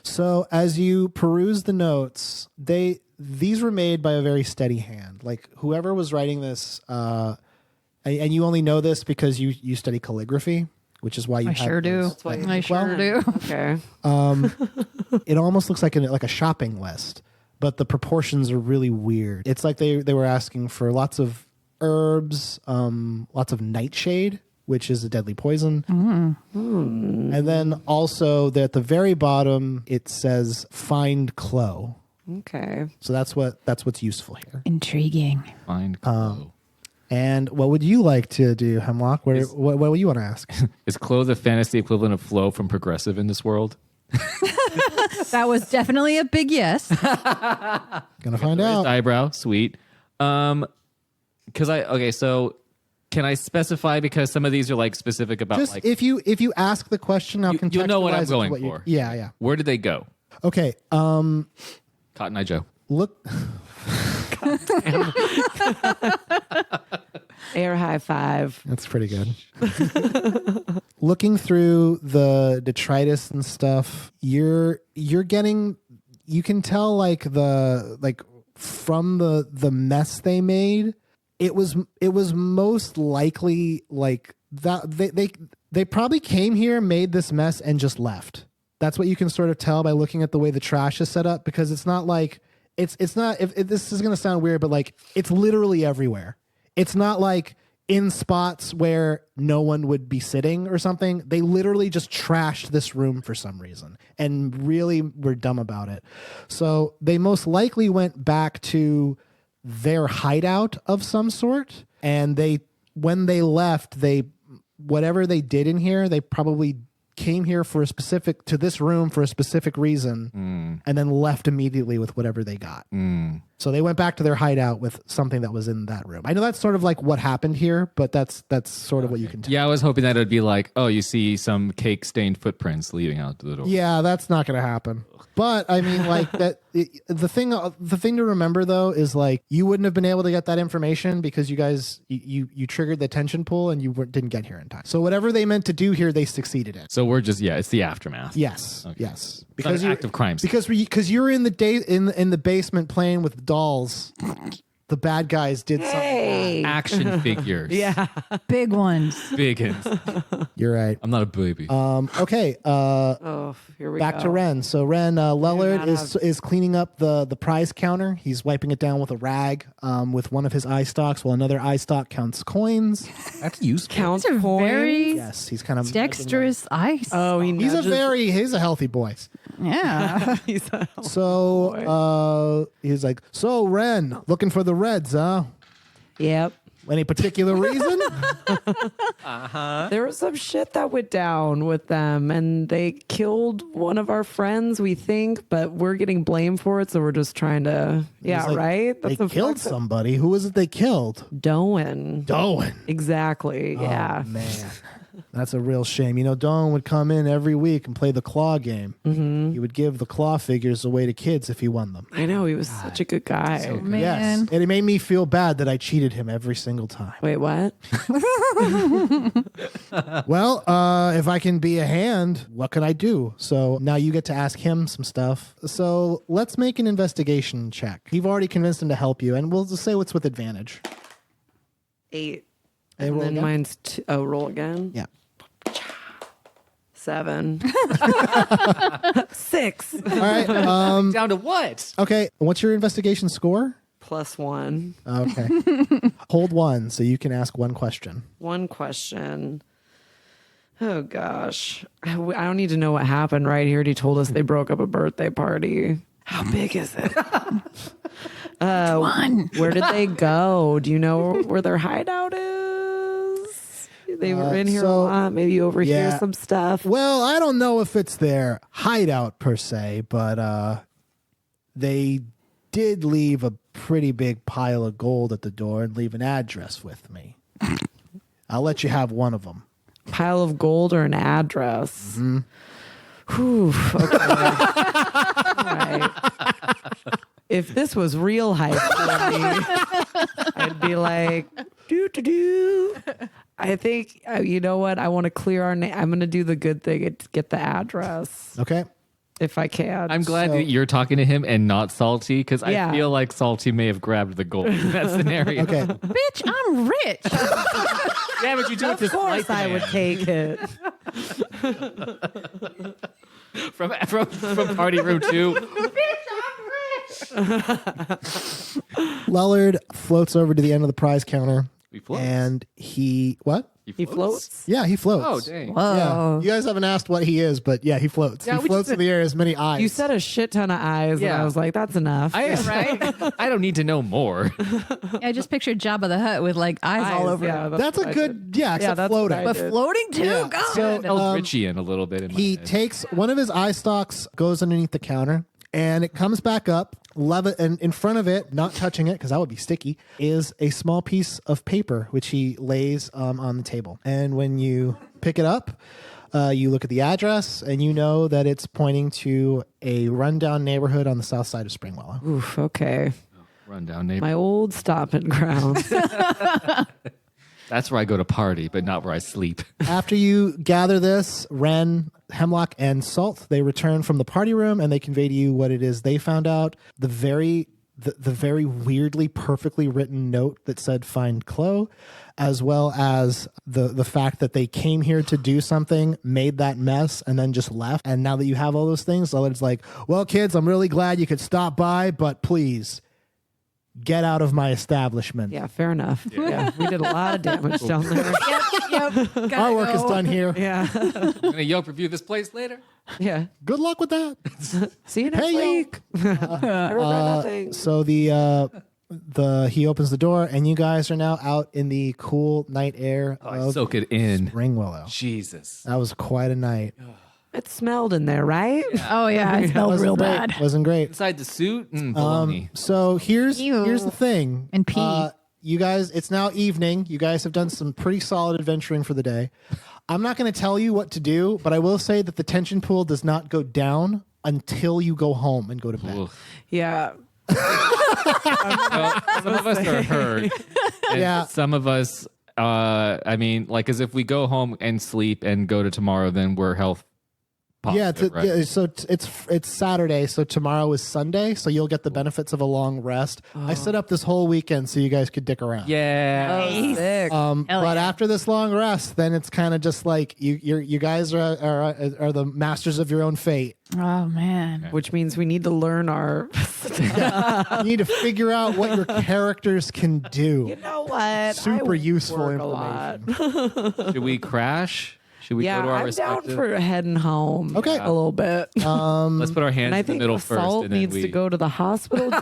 So as you peruse the notes, these were made by a very steady hand. Whoever was writing this, and you only know this because you study calligraphy, which is why you I have sure do. those. That's why you I sure do. okay. It almost looks like a shopping list, but the proportions are really weird. It's like they were asking for lots of herbs, lots of nightshade, which is a deadly poison. And then also at the very bottom it says find clo. Okay. So that's what's useful here. Intriguing. Find Chloe. And what would you like to do, Hemlock? What would you want to ask? Is Chloe the fantasy equivalent of Flo from Progressive in this world? That was definitely a big yes. Gonna find Raised out. eyebrow, sweet. So can I specify, because some of these are specific about Just if you ask the question, I'll contextualize you'll know what I'm it to going you- for. Yeah. Where did they go? Okay. Cotton Eye Joe. Look. Air high five. That's pretty good. Looking through the detritus and stuff, you're getting, you can tell from the mess they made, it was most likely like that they probably came here, made this mess, and just left. That's what you can sort of tell by looking at the way the trash is set up, because it's not like it's not, if this is going to sound weird, but like it's literally everywhere. It's not like in spots where no one would be sitting or something. They literally just trashed this room for some reason and really were dumb about it. So they most likely went back to their hideout of some sort, and when they left, whatever they did in here, they probably came here to this room for a specific reason, and then left immediately with whatever they got. So they went back to their hideout with something that was in that room. I know that's sort of like what happened here, but that's sort of what you can tell. Yeah, I was hoping that it would be like, oh, you see some cake stained footprints leading out the door. Yeah, that's not going to happen. But I mean, like the thing to remember though is like you wouldn't have been able to get that information because you guys you triggered the tension pull and didn't get here in time. So whatever they meant to do here, they succeeded in. So we're just it's the aftermath. Yes, Okay. yes. Because it's not an active crime scene. Because you're in the basement playing with dolls. The bad guys did something. Hey. Action figures. Yeah. Big ones. Big ones. You're right. I'm not a baby. Okay. Oh, here we Back go. to Wren. So Wren, Lellard not is cleaning up the prize counter. He's wiping it down with a rag with one of his eye stalks, while another eye stalk counts coins. That's useful. Counts These are coins. very Yes, he's kind of dexterous ice. Oh, He's a healthy boy. Yeah. he's a So he's like, so Wren, looking for the Reds, huh? Yep. Any particular reason? There was some shit that went down with them, and they killed one of our friends, we think, but we're getting blamed for it, so we're just trying to. Yeah, He's like, right? They a killed fucked up- somebody. Who was it they killed? Doan. Doan. Exactly. Yeah. Oh, man. That's a real shame. You know, Doan would come in every week and play the claw game. Mm-hmm. He would give the claw figures away to kids if he won them. I know. He was such a good guy. Man. Yes. And it made me feel bad that I cheated him every single time. Wait, what? Well, if I can be a hand, what can I do? So now you get to ask him some stuff. So let's make an investigation check. You've already convinced him to help you, and we'll just say what's with advantage. 8. Hey, And roll then again? mine's roll again. Yeah. 7. 6. All right. Down to what? Okay. What's your investigation score? +1. Okay. Hold 1 so you can ask one question. One question. Oh gosh, I don't need to know what happened, right? He already told us they broke up a birthday party. How big is it? Where did they go? Do you know where their hideout is? They were in here a lot. Maybe you overhear yeah. some stuff. Well, I don't know if it's their hideout per se, but they did leave a pretty big pile of gold at the door and leave an address with me. I'll let you have one of them. Pile of gold or an address? Whew, okay. All right. If this was real hype for me, I'd be like, do. I think, you know what? I want to clear our name. I'm going to do the good thing and get the address Okay. if I can. I'm glad that you're talking to him and not Salty, because Yeah. I feel like Salty may have grabbed the gold in that scenario. Okay. Bitch, I'm rich. Yeah, but you do it to Of course spite the I man. would take it. From party room 2. Lellard floats over to the end of the prize counter. He floats. And he He floats? Yeah, he floats. Oh, dang. Yeah. Whoa. You guys haven't asked what he is, but yeah, he floats. Yeah, he we floats just in the air as many eyes. You said a shit ton of eyes, and Yeah. I was like, that's enough. I don't need to know more. I just pictured Jabba the Hutt with like eyes all over yeah, him. that's what a I good, did. yeah, except that's what floating. I But did. floating too? Yeah. God. So, Eldritchian a little bit in my he head. takes one of his eye stalks, goes underneath the counter, and it comes back up. And in front of it, not touching it because that would be sticky, is a small piece of paper which he lays on the table. And when you pick it up, you look at the address, and you know that it's pointing to a rundown neighborhood on the south side of Springwell. Oof, okay. Rundown neighbor. My old stomping grounds. That's where I go to party, but not where I sleep. After you gather this, Wren, Hemlock, and Salt, they return from the party room and they convey to you what it is they found out. The very weirdly, perfectly written note that said "Find Chloe," as well as the fact that they came here to do something, made that mess, and then just left. And now that you have all those things, Lellard's like, "Well, kids, I'm really glad you could stop by, but please get out of my establishment. Yeah, fair enough. Yeah, we did a lot of damage down there. Yep. Our work is done here. Yeah, I'm gonna Yelp review this place later. yeah. Good luck with that." See you next Hey, yo. week. I regret nothing. So he opens the door, and you guys are now out in the cool night air of Soak it in. Spring Willow. Jesus. That was quite a night. It smelled in there, right? Oh yeah, it smelled real great. bad. Wasn't great. Inside the suit? Baloney. So here's Ew. the thing. And pee. You guys, it's now evening. You guys have done some pretty solid adventuring for the day. I'm not going to tell you what to do, but I will say that the tension pool does not go down until you go home and go to bed. Oof. Yeah. Well, some of us are hurt. And Yeah. some of us, I mean, like, as if we go home and sleep and go to tomorrow, then we're health positive, right? Yeah. So it's Saturday, so tomorrow is Sunday, so you'll get the benefits of a long rest. I set up this whole weekend so you guys could dick around. Yeah. Oh, sick. Hell But yeah. after this long rest, then it's kind of just like you guys are the masters of your own fate. Oh man. Which means we need to learn our. You need to figure out what your characters can do. You know what? Super I useful work a lot. information. Should we crash? Should we Yeah, go to our I'm down respective? for heading home. Okay. a little bit. Let's put our hands And I in the think middle first. Assault And then needs we... to go to the hospital.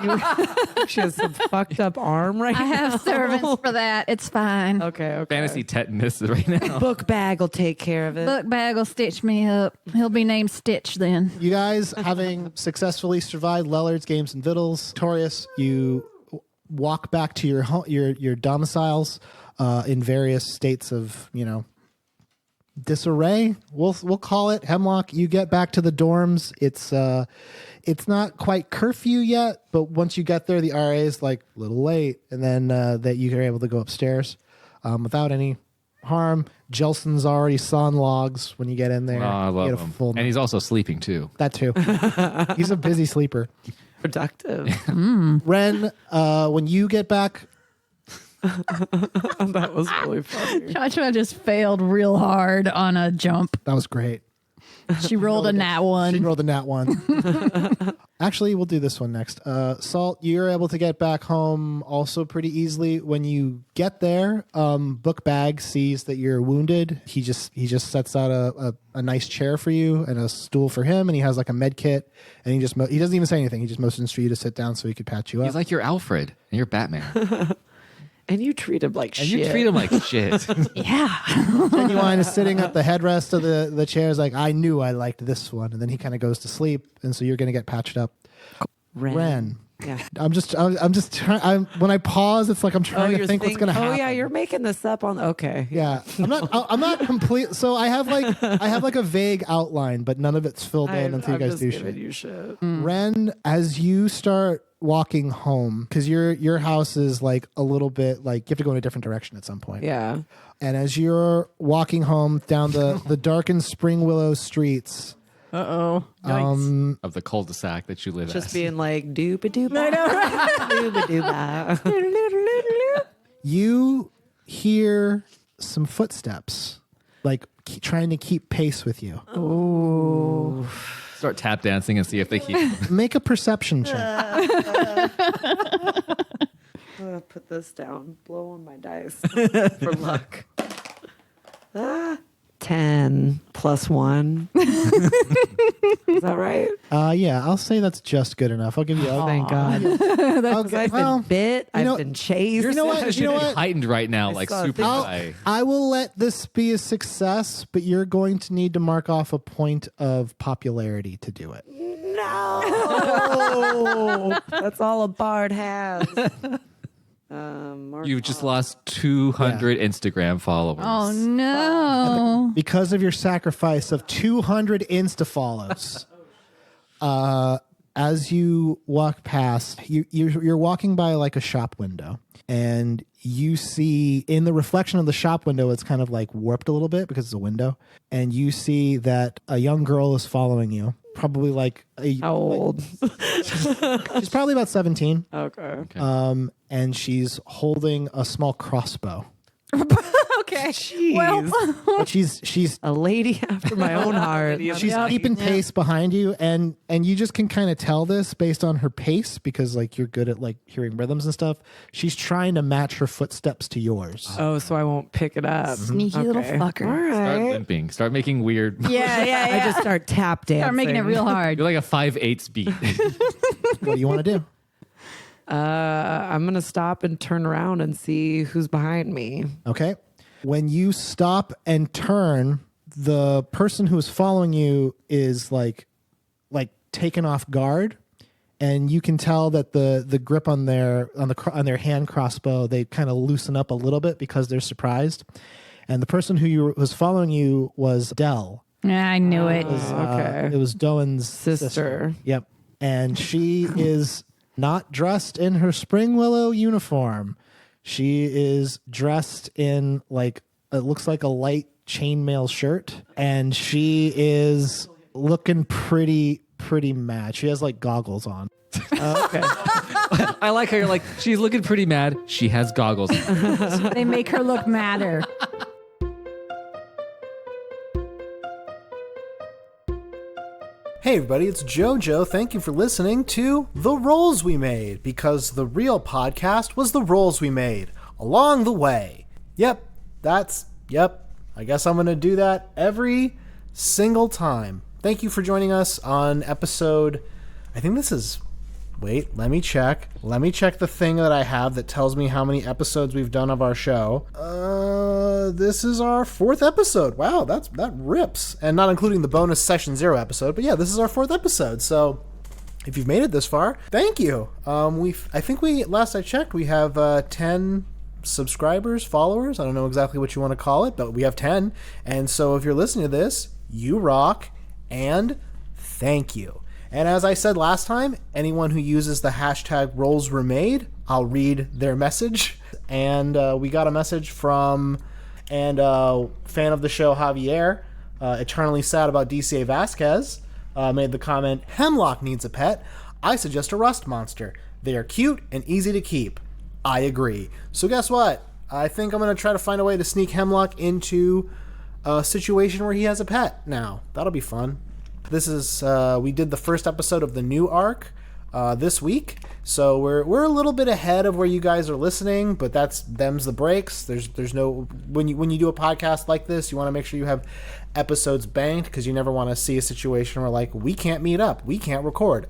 She has some fucked up arm right I now. have servants for that. It's fine. Okay. Fantasy tetanus right now. Book bag will take care of it. Book bag will stitch me up. He'll be named Stitch then. You guys, having successfully survived Lellard's Games and Vittles, Victorious, you walk back to your domiciles in various states of, disarray. We'll call it. Hemlock, you get back to the dorms. It's not quite curfew yet, but once you get there, the RA is like a little late, and then that you are able to go upstairs without any harm. Jelson's already sawn logs when you get in there. Oh, I You love get a him. full And he's also sleeping too. that too. He's a busy sleeper. Productive. Wren, when you get back, That was really funny. Joshua just failed real hard on a jump. that was great. She rolled a nat She one. rolled the nat one. Actually, we'll do this one next. Salt, you're able to get back home also pretty easily. When you get there, Book Bag sees that you're wounded. He just sets out a nice chair for you and a stool for him, and he has like a med kit. And he doesn't even say anything. He just motions for you to sit down so he could patch you up. He's like your Alfred and you're Batman. And you treat him like And shit. you treat him like shit. Yeah. Genuine is sitting at the headrest of the chair. Is like, I knew I liked this one, and then he kind of goes to sleep, and so you're gonna get patched up. Ren. Yeah. I'm just trying. When I pause, it's like I'm trying to you're think what's gonna happen. Oh yeah, you're making this up on. Okay. Yeah, I'm not complete. So I have like a vague outline, but none of it's filled in until you guys just do giving shit. you shit. Ren, as you start walking home, because your house is like a little bit like you have to go in a different direction at some point. Yeah. And as you're walking home down the darkened Spring Willow streets, Uh-oh. Of the cul-de-sac that you live Just at. being like dooba dooba. Dooba dooba. you hear some footsteps, like trying to keep pace with you. Start tap dancing and see if they keep. Make a perception check. Put this down. Blow on my dice for luck. 10 plus 1. Is that right? Yeah, I'll say that's just good enough. I'll give you. Thank God. Okay, I've been bit. you know- I've been chased. You know what? You know what? Heightened right now, like saw a super thing. high. I will let this be a success, but you're going to need to mark off a point of popularity to do it. No. That's all a bard has. Mark You just lost 200 Instagram followers. Oh no. Because of your sacrifice of 200 Insta follows, as you walk past, you're walking by like a shop window, and you see in the reflection of the shop window, it's kind of like warped a little bit because it's a window, and you see that a young girl is following you. Probably like How old? she's probably about 17. Okay. And she's holding a small crossbow. Okay. Jeez. Well, But she's A lady after my own heart. she's keeping pace behind you, and you just can kind of tell this based on her pace because like you're good at like hearing rhythms and stuff. She's trying to match her footsteps to yours. Oh, so I won't pick it up. Sneaky little fucker. All Start right. limping. Start making weird. yeah. I just start tap dancing. Start making it real hard. You're like a 5/8 beat. What do you want to do? I'm gonna stop and turn around and see who's behind me. Okay. When you stop and turn, the person who is following you is like taken off guard, and you can tell that the grip on their hand crossbow, they kind of loosen up a little bit because they're surprised. And the person who was following you was Dell. I knew it. Okay. It was Doan's Sister. Yep. And she is not dressed in her Spring Willow uniform. She is dressed in like, it looks like a light chainmail shirt. And she is looking pretty mad. She has like goggles on. Okay. I like how you're like, she's looking pretty mad. She has goggles. They make her look madder. Hey everybody, it's JoJo. Thank you for listening to The Rolls We Made, because the real podcast was The Rolls We Made along the way. Yep. I guess I'm going to do that every single time. Thank you for joining us on episode, I think this is, wait, let me check the thing that I have that tells me how many episodes we've done of our show. This is our 4th episode. Wow, that rips. And not including the bonus Session 0 episode, but yeah, this is our 4th episode. So if you've made it this far, thank you. I think last I checked, we have 10 subscribers, followers. I don't know exactly what you want to call it, but we have 10. And so if you're listening to this, you rock, and thank you. And as I said last time, anyone who uses the hashtag rolls were made, I'll read their message. And we got a message from fan of the show, Javier, eternally sad about DCA Vasquez, made the comment, Hemlock needs a pet. I suggest a rust monster. They are cute and easy to keep. I agree. So guess what? I think I'm going to try to find a way to sneak Hemlock into a situation where he has a pet now. That'll be fun. This is, we did the first episode of the new arc this week. So we're a little bit ahead of where you guys are listening, but them's the breaks. There's no, when you do a podcast like this, you want to make sure you have episodes banked, because you never want to see a situation where like, we can't meet up, we can't record.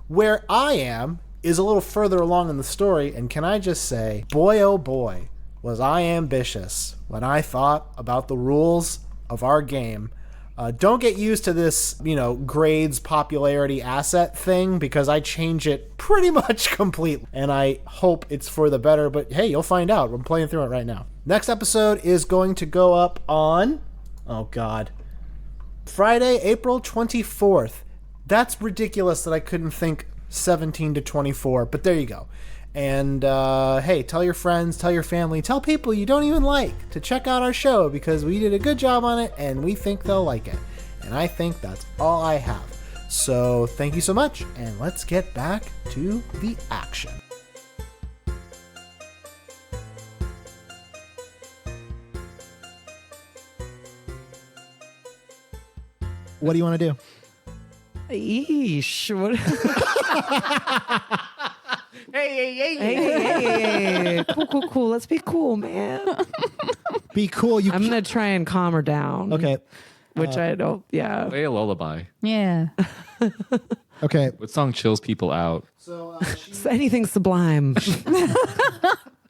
Where I am is a little further along in the story, and can I just say, boy oh boy, was I ambitious when I thought about the rules of our game. Don't get used to this, grades, popularity, asset thing, because I change it pretty much completely, and I hope it's for the better, but hey, you'll find out. I'm playing through it right now. Next episode is going to go up on, Friday, April 24th. That's ridiculous that I couldn't think 17 to 24, but there you go. And hey, tell your friends, tell your family, tell people you don't even like to check out our show, because we did a good job on it and we think they'll like it. And I think that's all I have. So thank you so much, and let's get back to the action. What do you want to do? Eesh. What? Hey. Cool. Let's be cool, man. Be cool. I'm going to try and calm her down. Okay. Which I don't, yeah. Play a lullaby. Yeah. Okay. What song chills people out? So Anything sublime.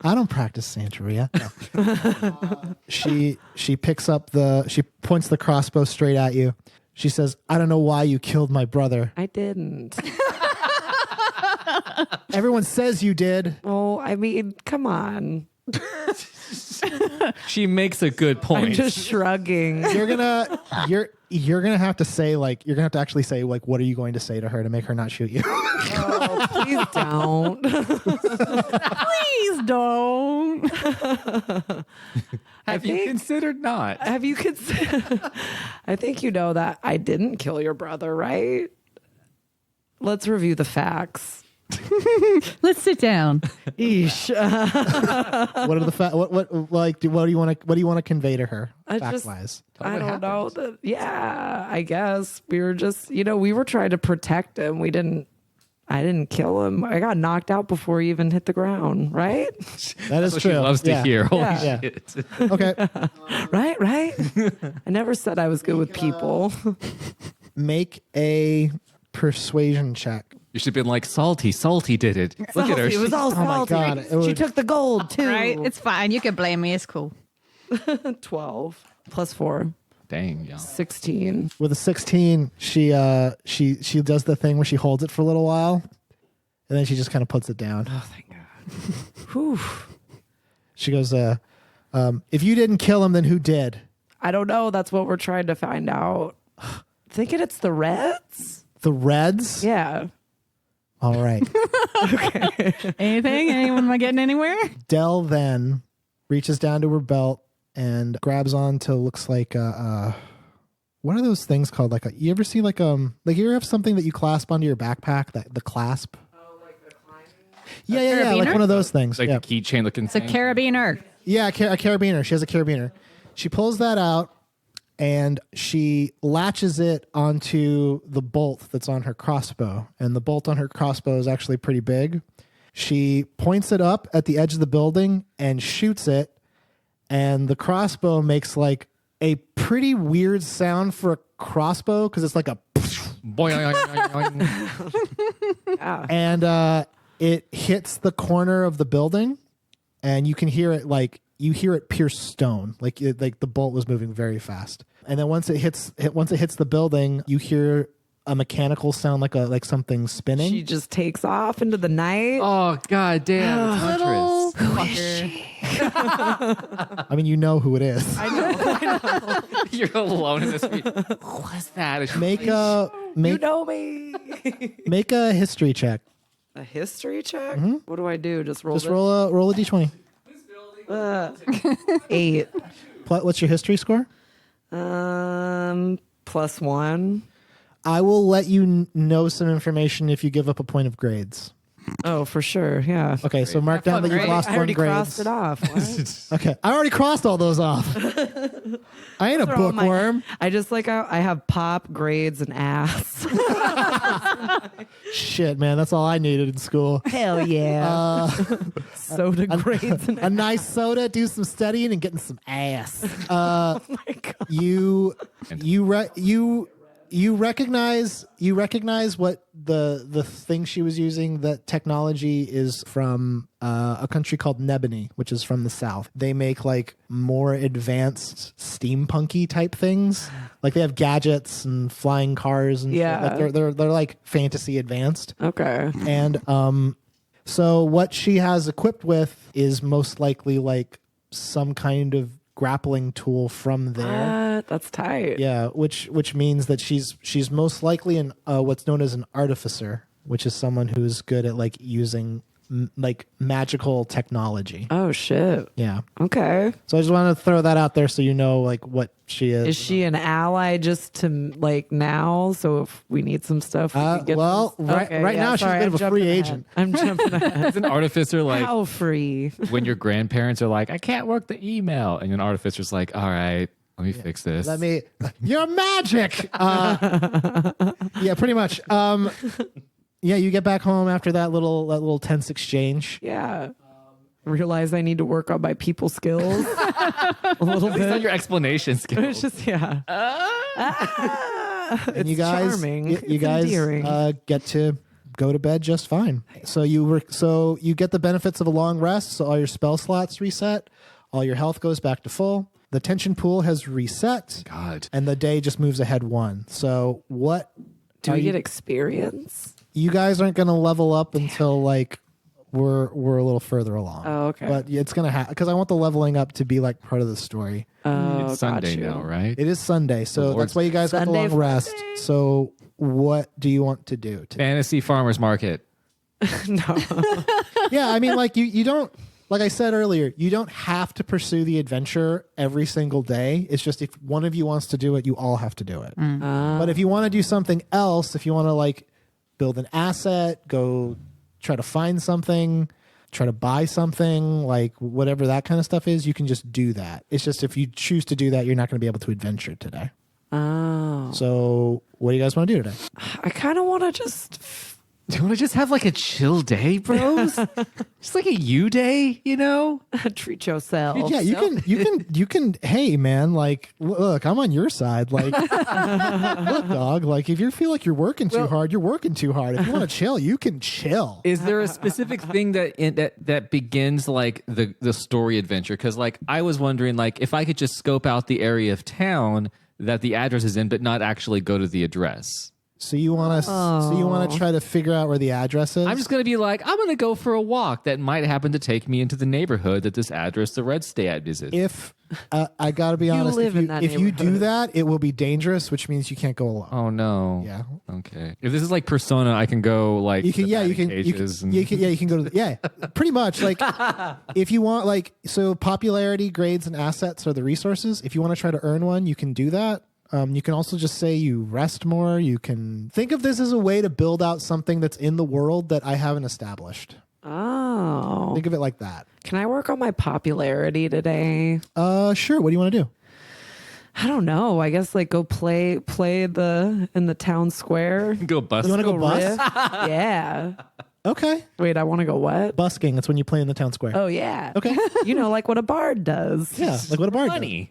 I don't practice Santeria. No. She picks up she points the crossbow straight at you. She says, I don't know why you killed my brother. I didn't. Everyone says you did. Oh, I mean, come on. She makes a good point. I'm just shrugging. You're gonna have to say like you're gonna have to actually say like what are you going to say to her to make her not shoot you? Oh, please don't. Please don't. Have you considered not? Have you considered? I think you know that I didn't kill your brother, right? Let's review the facts. Let's sit down. Eesh. What are the what do you want to convey to her I fact just- wise? I don't know. Yeah, I guess we were just, we were trying to protect him. I didn't kill him. I got knocked out before he even hit the ground, right? That is What true. she loves to Yeah. hear. Holy Yeah. shit. Okay. Right? I never said I was good with people. Make a persuasion check. You should have been like, salty did it. Look at her. It was all Oh my salty. God, it She would- took the gold too. Right? It's fine. You can blame me. It's cool. 12 plus 4, Dang, yeah. 16. With a 16, she does the thing where she holds it for a little while, and then she just kind of puts it down. Oh, thank God. Whew. She goes, "If you didn't kill him, then who did?" I don't know. That's what we're trying to find out. Thinking it's the Reds? The Reds. Yeah. All right. Anything? Anyone am I getting anywhere? Dell then reaches down to her belt and grabs on to looks like what are those things called? You ever see like you ever have something that you clasp onto your backpack, that the clasp? Oh, like the climbing? Yeah, like carabiner? one of those things. Like yeah. the keychain looking It's a thing. carabiner. Yeah, a carabiner. She has a carabiner. She pulls that out and she latches it onto the bolt that's on her crossbow. And the bolt on her crossbow is actually pretty big. She points it up at the edge of the building and shoots it. And the crossbow makes like a pretty weird sound for a crossbow because it's like a Boing. and it hits the corner of the building and you can hear it pierce stone like the bolt was moving very fast. And then once it hits the building, you hear a mechanical sound like something spinning. She just takes off into the night. Oh, god damn. It's Little Huntress. fucker. I mean, you know who it is. I know. You're alone in this. What's that? Make You a history check. A history check? What do I do? Just roll Just this? roll a d20. 8. What's your history score? +1. I will let you know some information if you give up a point of grades. Oh, for sure. Yeah. Okay, so mark down that you've great. lost I one already grade. crossed it off. What? Okay, I already crossed all those off. I ain't a They're all my- bookworm. I just I have pop, grades, and ass. Shit, man, that's all I needed in school. Hell yeah. Soda grades and A nice soda, do some studying, and getting some ass. Oh my God. You recognize what the thing she was using. That technology is from a country called Nebony, which is from the south. They make like more advanced steampunky type things. Like they have gadgets and flying cars and shit. Yeah. Like they're like fantasy advanced. Okay. And so what she has equipped with is most likely like some kind of grappling tool from there. That's tight. Yeah, which means that she's most likely an what's known as an artificer, which is someone who's good at like using like magical technology. Oh shit. Yeah. Okay. So I just wanted to throw that out there so you know like what she is. Is she an ally just to like now? So if we need some stuff, we can get well, this? right Okay, now she's a sorry, bit I'm of a free jumping ahead. agent. I'm jumping ahead. Is an artificer like How free? when your grandparents are like, I can't work the email, and an artificer's like, all right, let me fix this. You're magic. Yeah, pretty much. Yeah, you get back home after that little tense exchange. Yeah. Realize I need to work on my people skills a little At least on bit. your explanation skills. It's just yeah. And It's you guys, charming. you It's guys endearing. get to go to bed just fine. So you get the benefits of a long rest. So all your spell slots reset, all your health goes back to full. The tension pool has reset, God. and the day just moves ahead one. So what? Do are we you- get experience? You guys aren't going to level up until like we're a little further along. Oh, okay. But it's gonna happen because I want the leveling up to be like part of the story. Oh, It's Sunday got you. now, right? It is Sunday, so Lord's that's why you guys got the Sunday long rest. So what do you want to do today? Fantasy farmers market. No. Yeah, I mean, like you don't. Like I said earlier, you don't have to pursue the adventure every single day. It's just if one of you wants to do it, you all have to do it. But if you want to do something else, if you want to like build an asset, go try to find something, try to buy something, like whatever that kind of stuff is, you can just do that. It's just if you choose to do that, you're not going to be able to adventure today. Oh. So what do you guys want to do today? I kind of want to just. Do you want to just have like a chill day, bros? Just like a you day, you know? Treat yourself. Yeah, you can. Hey, man, like, look, I'm on your side. Like, look, dog. Like, if you feel like you're working too hard, you're working too hard. If you want to chill, you can chill. Is there a specific thing that begins like the story adventure? Because like I was wondering, like if I could just scope out the area of town that the address is in, but not actually go to the address. So you want to try to figure out where the address is? I'm just going to be like, I'm going to go for a walk that might happen to take me into the neighborhood that this address, the red state is in. If I got to be honest, live in that if you do neighborhood. that, it will be dangerous, which means you can't go alone. Oh no. Yeah. Okay. If this is like Persona, I can go like You can, the yeah, you batting can, cages and- you can go to pretty much like if you want like so popularity, grades, and assets are the resources. If you want to try to earn one, you can do that. You can also just say you rest more. You can think of this as a way to build out something that's in the world that I haven't established. Oh. Think of it like that. Can I work on my popularity today? Sure. What do you want to do? I don't know. I guess like go play in the town square. go bust. You want to go bus? riff. Yeah. Okay. Wait, I want to go what? Busking. That's when you play in the town square. Oh yeah. Okay. You know, like what a bard does. Yeah. Like what a bard does. Money.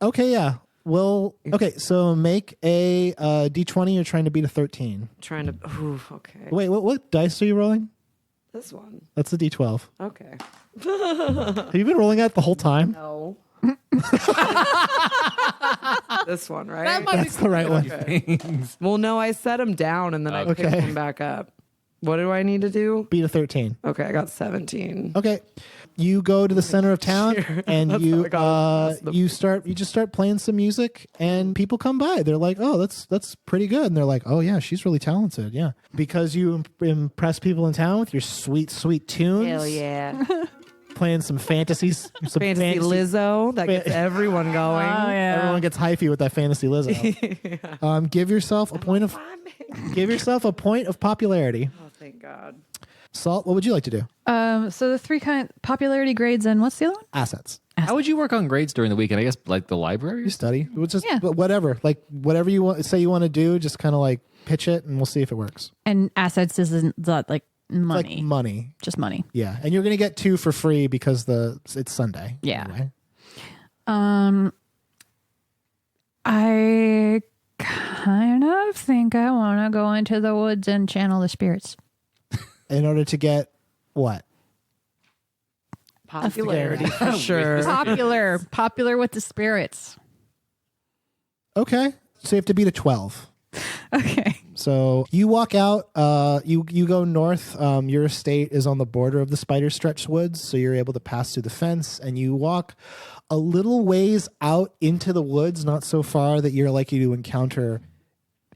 Okay. Yeah. Well, okay. So make a D20. You're trying to beat a 13. Trying to. Ooh, okay. Wait, what dice are you rolling? This one. That's a D12. Okay. Have you been rolling that the whole time? No. This one, right? That's the right one. Things. Well, no, I set them down and then I Okay. picked them back up. What do I need to do? Beat a 13. Okay, I got 17. Okay. You go to the center of town and That's you how I got it. you just start playing some music and people come by. They're like, "Oh, that's pretty good." And they're like, "Oh yeah, she's really talented." Yeah. Because you impress people in town with your sweet tunes. Hell yeah. Playing some fantasies, some Fantasy Lizzo. That gets everyone going. Oh, yeah. Everyone gets hyphy with that fantasy Lizzo. Give yourself a point of popularity. Oh, thank God. Salt, what would you like to do? So the three kind popularity grades and what's the other one? Assets. How would you work on grades during the weekend? I guess like the library. You study. It's just Yeah. whatever. Like whatever you want say you want to do, just kind of like pitch it and we'll see if it works. And assets isn't that like money, Like money. just money. Yeah. And you're gonna get 2 for free because it's Sunday. Yeah. Anyway. I kind of think I want to go into the woods and channel the spirits. In order to get what? Popularity for sure. Popular with the spirits. Okay. So you have to beat a 12. Okay. So you walk out, you go north. Your estate is on the border of the Spider Stretch Woods, so you're able to pass through the fence, and you walk a little ways out into the woods, not so far that you're likely to encounter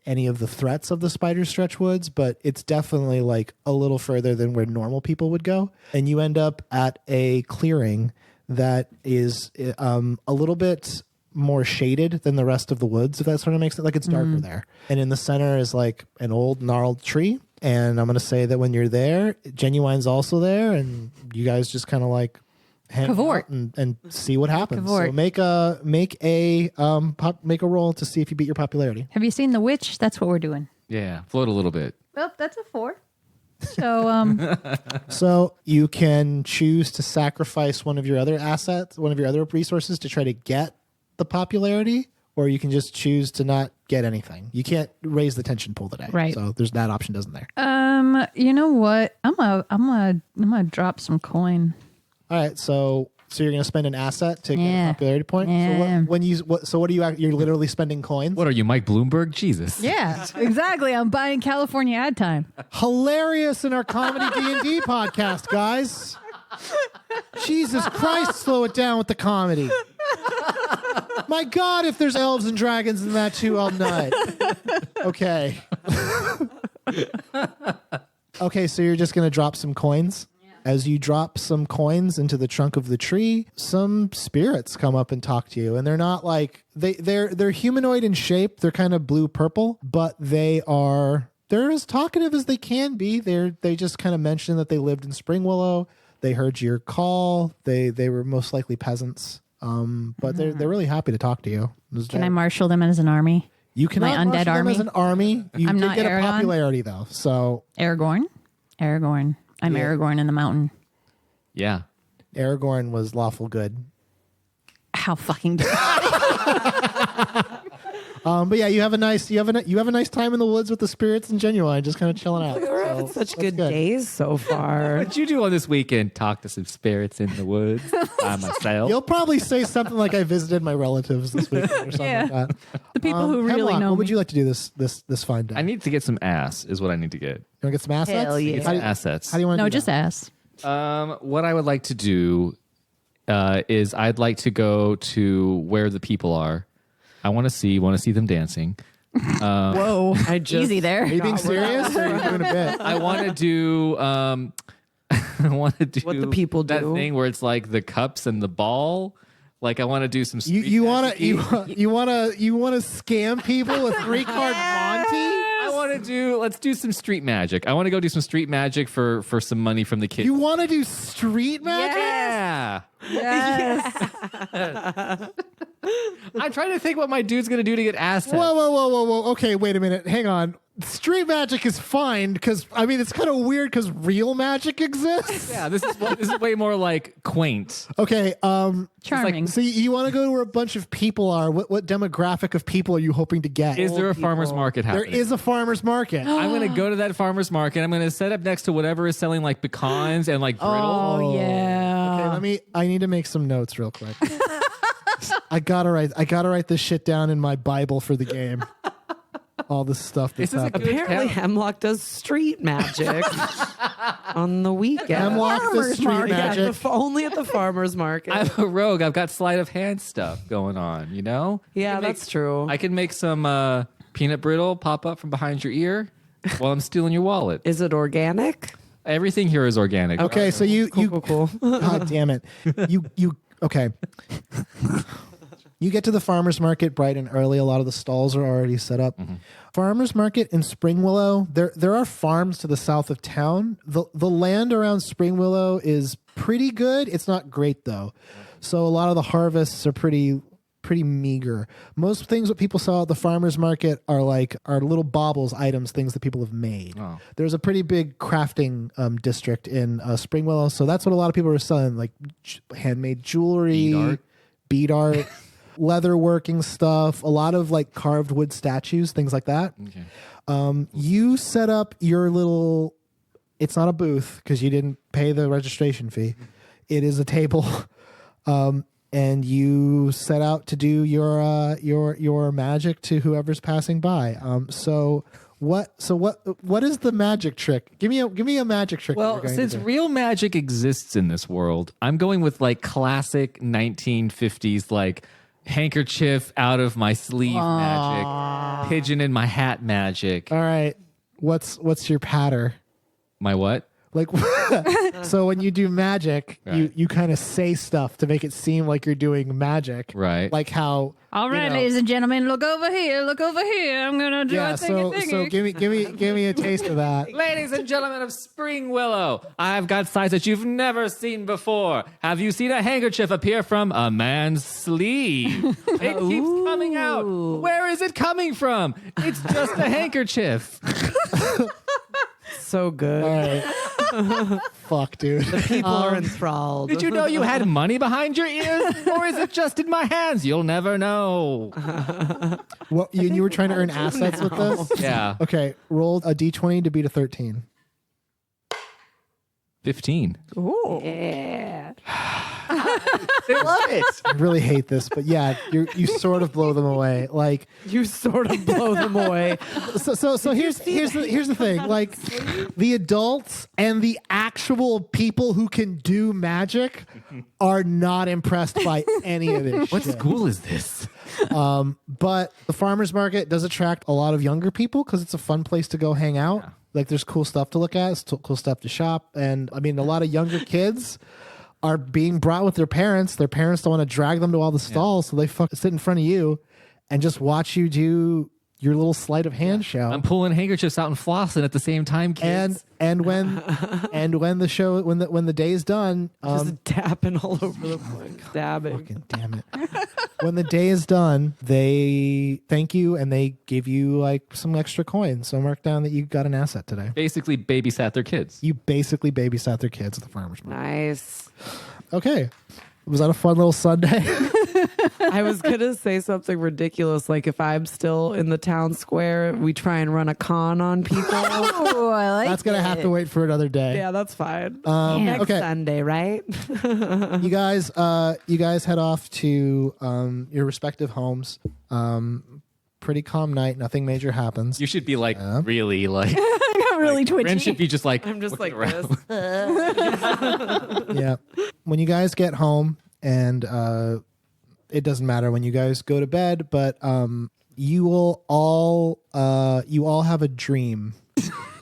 any of the threats of the Spider Stretch Woods, but it's definitely like a little further than where normal people would go. And you end up at a clearing that is a little bit more shaded than the rest of the woods, if that sort of makes it like it's darker there. And in the center is like an old gnarled tree. And I'm going to say that when you're there, Genuine's also there, and you guys just kind of like hang Cavort. out and see what happens. Cavort. So make a roll to see if you beat your popularity. Have you seen The Witch? That's what we're doing. Yeah, float a little bit. Well, that's a 4. So, So you can choose to sacrifice one of your other assets, one of your other resources to try to get the popularity, or you can just choose to not get anything. You can't raise the tension pool today. Right. So there's that option, isn't there? you know what? I'm gonna drop some coin. All right. So So you're going to spend an asset to get Yeah. a popularity point. Yeah. So what do you? You're literally spending coins. What are you, Mike Bloomberg? Jesus. Yeah, exactly. I'm buying California ad time. Hilarious in our comedy D&D podcast, guys. Jesus Christ, slow it down with the comedy. My God, if there's elves and dragons in that too, I'll nut. Okay. Okay, so you're just going to drop some coins? As you drop some coins into the trunk of the tree, some spirits come up and talk to you, and they're not like they're humanoid in shape. They're kind of blue purple, but they're as talkative as they can be. They just kind of mentioned that they lived in Spring Willow. They heard your call. They were most likely peasants, but they're really happy to talk to you. Can I marshal them as an army? You cannot my undead marshal them army? as an army. You I'm did not get a Aragon? popularity though, so Aragorn. I'm Yeah. Aragorn in the mountain. Yeah. Aragorn was lawful good. How fucking But yeah, you have a nice time in the woods with the spirits and Genuine, just kind of chilling out. We're having So such that's good days so far. What'd you do on this weekend? Talk to some spirits in the woods by myself. You'll probably say something like, "I visited my relatives this weekend" or something Yeah. like that. the people who really Hemlock, know what would me. you like to do this fine day? I need to get some ass, is what I need to get. You want to get some assets? Hell yeah. How do, Assets. how do you want to No, do just that? ask. What I would like to do is I'd like to go to where the people are. I want to see them dancing. Whoa. I just Easy there. Are you being serious or are you doing a bit? I want to do. I want to do What the people that do. thing where it's like the cups and the ball. Like I want to do some. You want to scam people with 3-card Monty? I want to do. Let's do some street magic. I want to go do some street magic for some money from the kids. You want to do street magic? Yeah. Yes. I'm trying to think what my dude's gonna do to get assets. Whoa. Okay, wait a minute. Hang on. Street magic is fine because, I mean, it's kind of weird because real magic exists. Yeah, this is way more like quaint. Okay, Charming. so you want to go to where a bunch of people are. What demographic of people are you hoping to get? Is there a farmer's market There happening? is a farmer's market. I'm gonna go to that farmer's market. I'm gonna set up next to whatever is selling like pecans and like brittle. Oh, yeah. Okay, I need to make some notes real quick. I gotta write this shit down in my Bible for the game. All this stuff that's This is a happening. good Apparently, town. Hemlock does street magic on the weekend. Hemlock does Farmer's street market. magic. Only at the farmer's market. I'm a rogue. I've got sleight of hand stuff going on. You know? Yeah, that's true. I can make some peanut brittle pop up from behind your ear while I'm stealing your wallet. Is it organic? Everything here is organic. Okay, so you Cool. God damn it. You okay. You get to the farmer's market bright and early. A lot of the stalls are already set up. Farmer's market in Spring Willow. There are farms to the south of town. The land around Spring Willow is pretty good. It's not great though. So a lot of the harvests are pretty meager. Most things that people sell at the farmer's market are little baubles, items, things that people have made. Oh. There's a pretty big crafting district in Spring Willow, so that's what a lot of people are selling, like handmade jewelry, bead art, leatherworking stuff, a lot of like carved wood statues, things like that. Okay. You set up your little. It's not a booth because you didn't pay the registration fee. It is a table. And you set out to do your magic to whoever's passing by. So what is the magic trick? Give me a magic trick. that Well, you're going since to do. real magic exists in this world, I'm going with like classic 1950s, like handkerchief out of my sleeve magic, pigeon in my hat magic. All right, what's your patter? My what? Like, so when you do magic, Right. you kind of say stuff to make it seem like you're doing magic, Right. Like how. All right, you know- ladies and gentlemen, look over here. Look over here. I'm going to do Yeah. a thingy So thingy. give me a taste of that. Ladies and gentlemen of Spring Willow, I've got sights that you've never seen before. Have you seen a handkerchief appear from a man's sleeve? It keeps coming out. Where is it coming from? It's just a handkerchief. So good. All right. Fuck, dude. People are enthralled. Did you know you had money behind your ears? Or is it just in my hands? You'll never know. What you were trying to earn assets with this? Yeah. Okay, roll a d20 to beat a 13. 15. Ooh. Yeah. Love it. I really hate this, but yeah, you sort of blow them away. Like You sort of blow them away. so here's the thing. Like the adults and the actual people who can do magic are not impressed by any of this. What shit. school is this? But the farmers market does attract a lot of younger people because it's a fun place to go hang out. Yeah. Like there's cool stuff to look at, cool stuff to shop, and I mean a lot of younger kids are being brought with their parents. Their parents don't want to drag them to all the stalls, so they sit in front of you and just watch you do your little sleight of hand show. I'm pulling handkerchiefs out and flossing at the same time, kids. And when the show when the day is done, Just dabbing all over the place. Dabbing. fucking damn it. When the day is done, they thank you and they give you like some extra coins. So mark down that you got an asset today. Basically babysat their kids. You basically babysat their kids at the farmer's market. Nice. Okay. Was that a fun little Sunday? I was going to say something ridiculous. Like if I'm still in the town square, we try and run a con on people. Oh, I like That's going to have to wait for another day. Yeah, that's fine. Okay. Next Sunday, right? You guys head off to your respective homes. Pretty calm night. Nothing major happens. You should be like really like I'm really Wren twitchy. should be just like I'm just looking like around. this. Yeah. When you guys get home, and it doesn't matter when you guys go to bed, but you will all have a dream.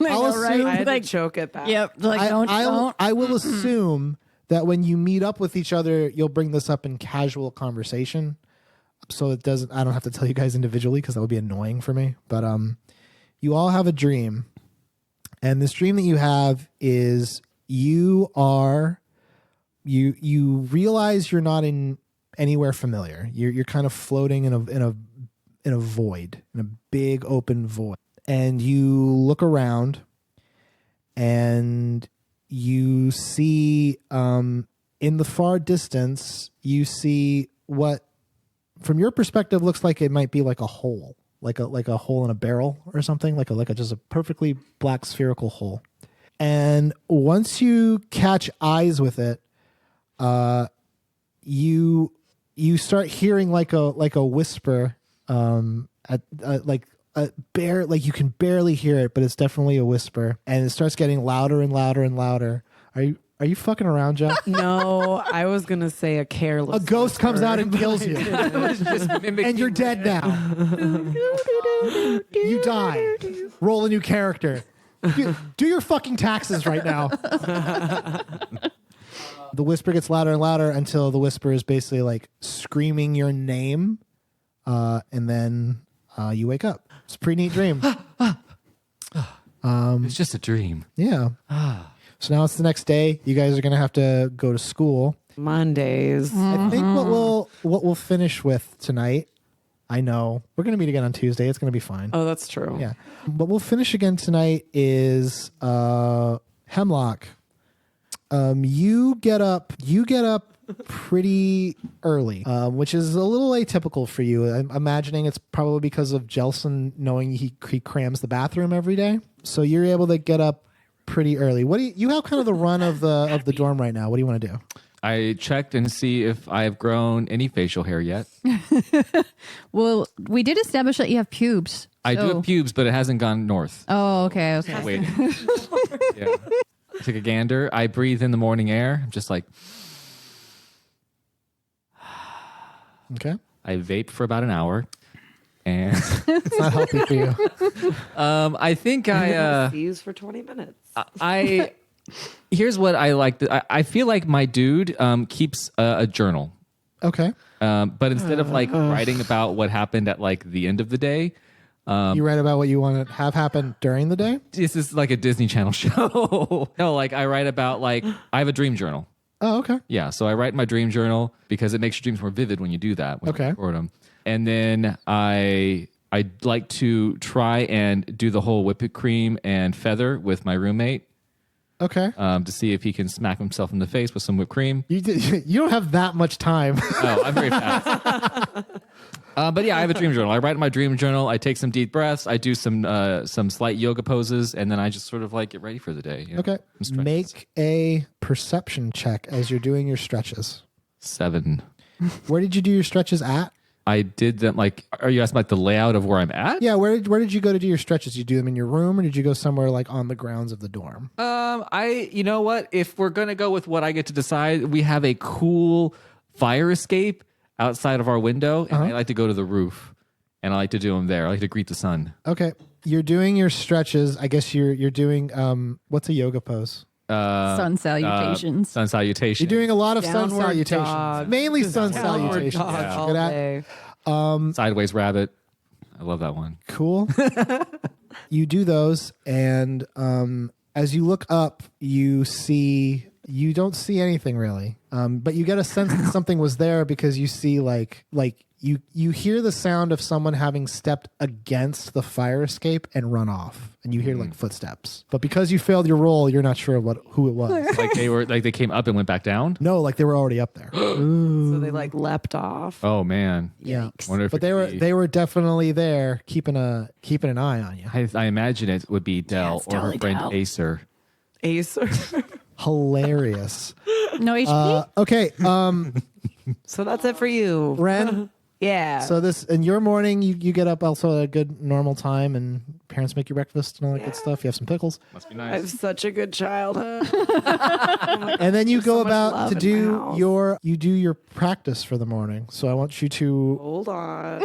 I'll know, right? assume- I had Like- to choke at that. Yep. Like, don't. I will assume that when you meet up with each other, you'll bring this up in casual conversation. So I don't have to tell you guys individually because that would be annoying for me. But you all have a dream. And this dream that you have is you realize you're not in anywhere familiar. You're kind of floating in a void, in a big open void. And you look around and you see in the far distance, you see what from your perspective looks like it might be like a hole, like a hole in a barrel or something, like a just a perfectly black spherical hole. And once you catch eyes with it, you start hearing like a whisper, like you can barely hear it, but it's definitely a whisper, and it starts getting louder and louder and louder. Are you fucking around, Joe? No, I was going to say a careless. A ghost comes whisper. out and kills you, and you're dead now. You die. Roll a new character. Do your fucking taxes right now. The whisper gets louder and louder until the whisper is basically like screaming your name, and then you wake up. It's a pretty neat dream. It's just a dream. Yeah. So now it's the next day. You guys are gonna have to go to school. Mondays. I think what we'll finish with tonight. I know we're gonna meet again on Tuesday. It's gonna be fine. Oh, that's true. Yeah. What we'll finish again tonight is Hemlock. You get up pretty early, which is a little atypical for you. I'm imagining it's probably because of Jelson knowing he crams the bathroom every day. So you're able to get up pretty early. What do you have kind of the run of the dorm right now? What do you want to do? I checked and see if I have grown any facial hair yet. Well, we did establish that you have pubes. I do so- have pubes, but it hasn't gone north. Oh, okay. Wait. Yeah. I took a gander. I breathe in the morning air. I'm just like, Okay. I vape for about an hour. And It's not healthy for you. I think Use for 20 minutes. here's what I like. I feel like my dude keeps a journal. Okay. But instead of like writing about what happened at like the end of the day, You write about what you want to have happen during the day? this is like a Disney Channel show. No, like I write about like I have a dream journal. Oh, okay. Yeah, so I write in my dream journal because it makes your dreams more vivid when you do that. When Okay. I record them. And then I'd like to try and do the whole whipped cream and feather with my roommate Okay. to see if he can smack himself in the face with some whipped cream. You don't have that much time. Oh, I'm very fast. But yeah, I have a dream journal. I write in my dream journal. I take some deep breaths. I do some slight yoga poses, and then I just sort of like get ready for the day. You know, Okay. and stretches. Make a perception check as you're doing your stretches. 7. Where did you do your stretches at? I did them like. Are you asking like the layout of where I'm at? Yeah, where did you go to do your stretches? Did you do them in your room, or did you go somewhere like on the grounds of the dorm? You know what? If we're gonna go with what I get to decide, we have a cool fire escape outside of our window, and I like to go to the roof, and I like to do them there. I like to greet the sun. Okay, you're doing your stretches. I guess you're doing what's a yoga pose? Sun salutations. Sun salutation. You're doing a lot of sun Downward salutations, dog. mainly sun Downward salutations. dog Yeah. all Good at- day. Sideways rabbit. I love that one. Cool. You do those, and as you look up, you don't see anything really, but you get a sense that something was there because you see like you hear the sound of someone having stepped against the fire escape and run off, and you hear like footsteps. But because you failed your roll, you're not sure who it was. Like they came up and went back down. No, like they were already up there. So they like leapt off. Oh man. Yeah, Wonder if but it could be- they were definitely there, keeping an eye on you. I imagine it would be Dell it's or her totally friend Dell. Acer. Acer. Hilarious. No HP? Okay, So that's it for you. Wren. Yeah. So this in your morning, you get up also at a good normal time, and parents make you breakfast and all that good stuff. You have some pickles, Must be I have nice. such a good childhood. and then you go so much about love to in do my house. your practice for the morning. So I want you to Hold on.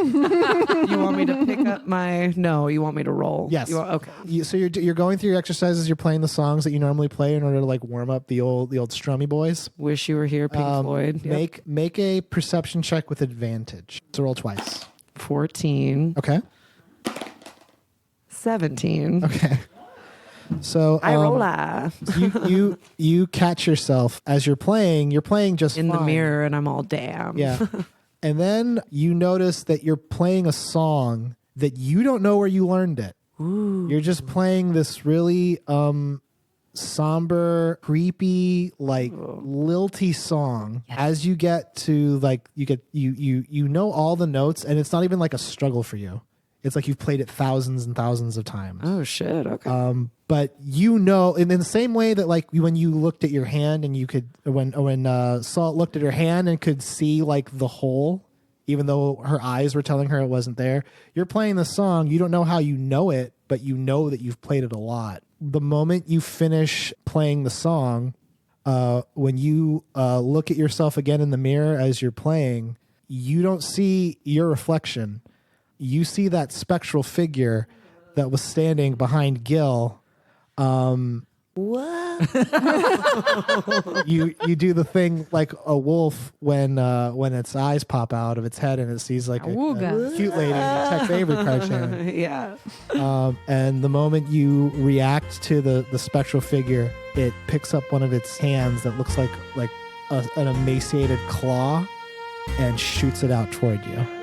You want me to pick up my? No, you want me to roll? yes. Okay. So you're going through your exercises. You're playing the songs that you normally play in order to like warm up the old strummy boys. Wish you were here, Pink Floyd. Yep. Make a perception check with advantage. So roll twice. 14, Okay. 17. Okay. So I roll a you catch yourself as you're playing. You're playing just in the fine. mirror, and I'm all damn. Yeah. And then you notice that you're playing a song that you don't know where you learned it. Ooh. You're just playing this really somber, creepy, like lilty song. As you get to like you know all the notes, and it's not even like a struggle for you. It's like you've played it thousands and thousands of times. Oh shit. Okay. But you know, and in the same way that like when you looked at your hand and you could when Salt looked at her hand and could see like the hole, even though her eyes were telling her it wasn't there. You're playing the song. You don't know how you know it, but you know that you've played it a lot. The moment you finish playing the song, when you look at yourself again in the mirror as you're playing, you don't see your reflection. You see that spectral figure that was standing behind Gil. What? You do the thing like a wolf when its eyes pop out of its head and it sees like a Awooga. cute lady in a Tex Avery cartoon. Yeah. And the moment you react to the spectral figure, it picks up one of its hands that looks like an emaciated claw and shoots it out toward you.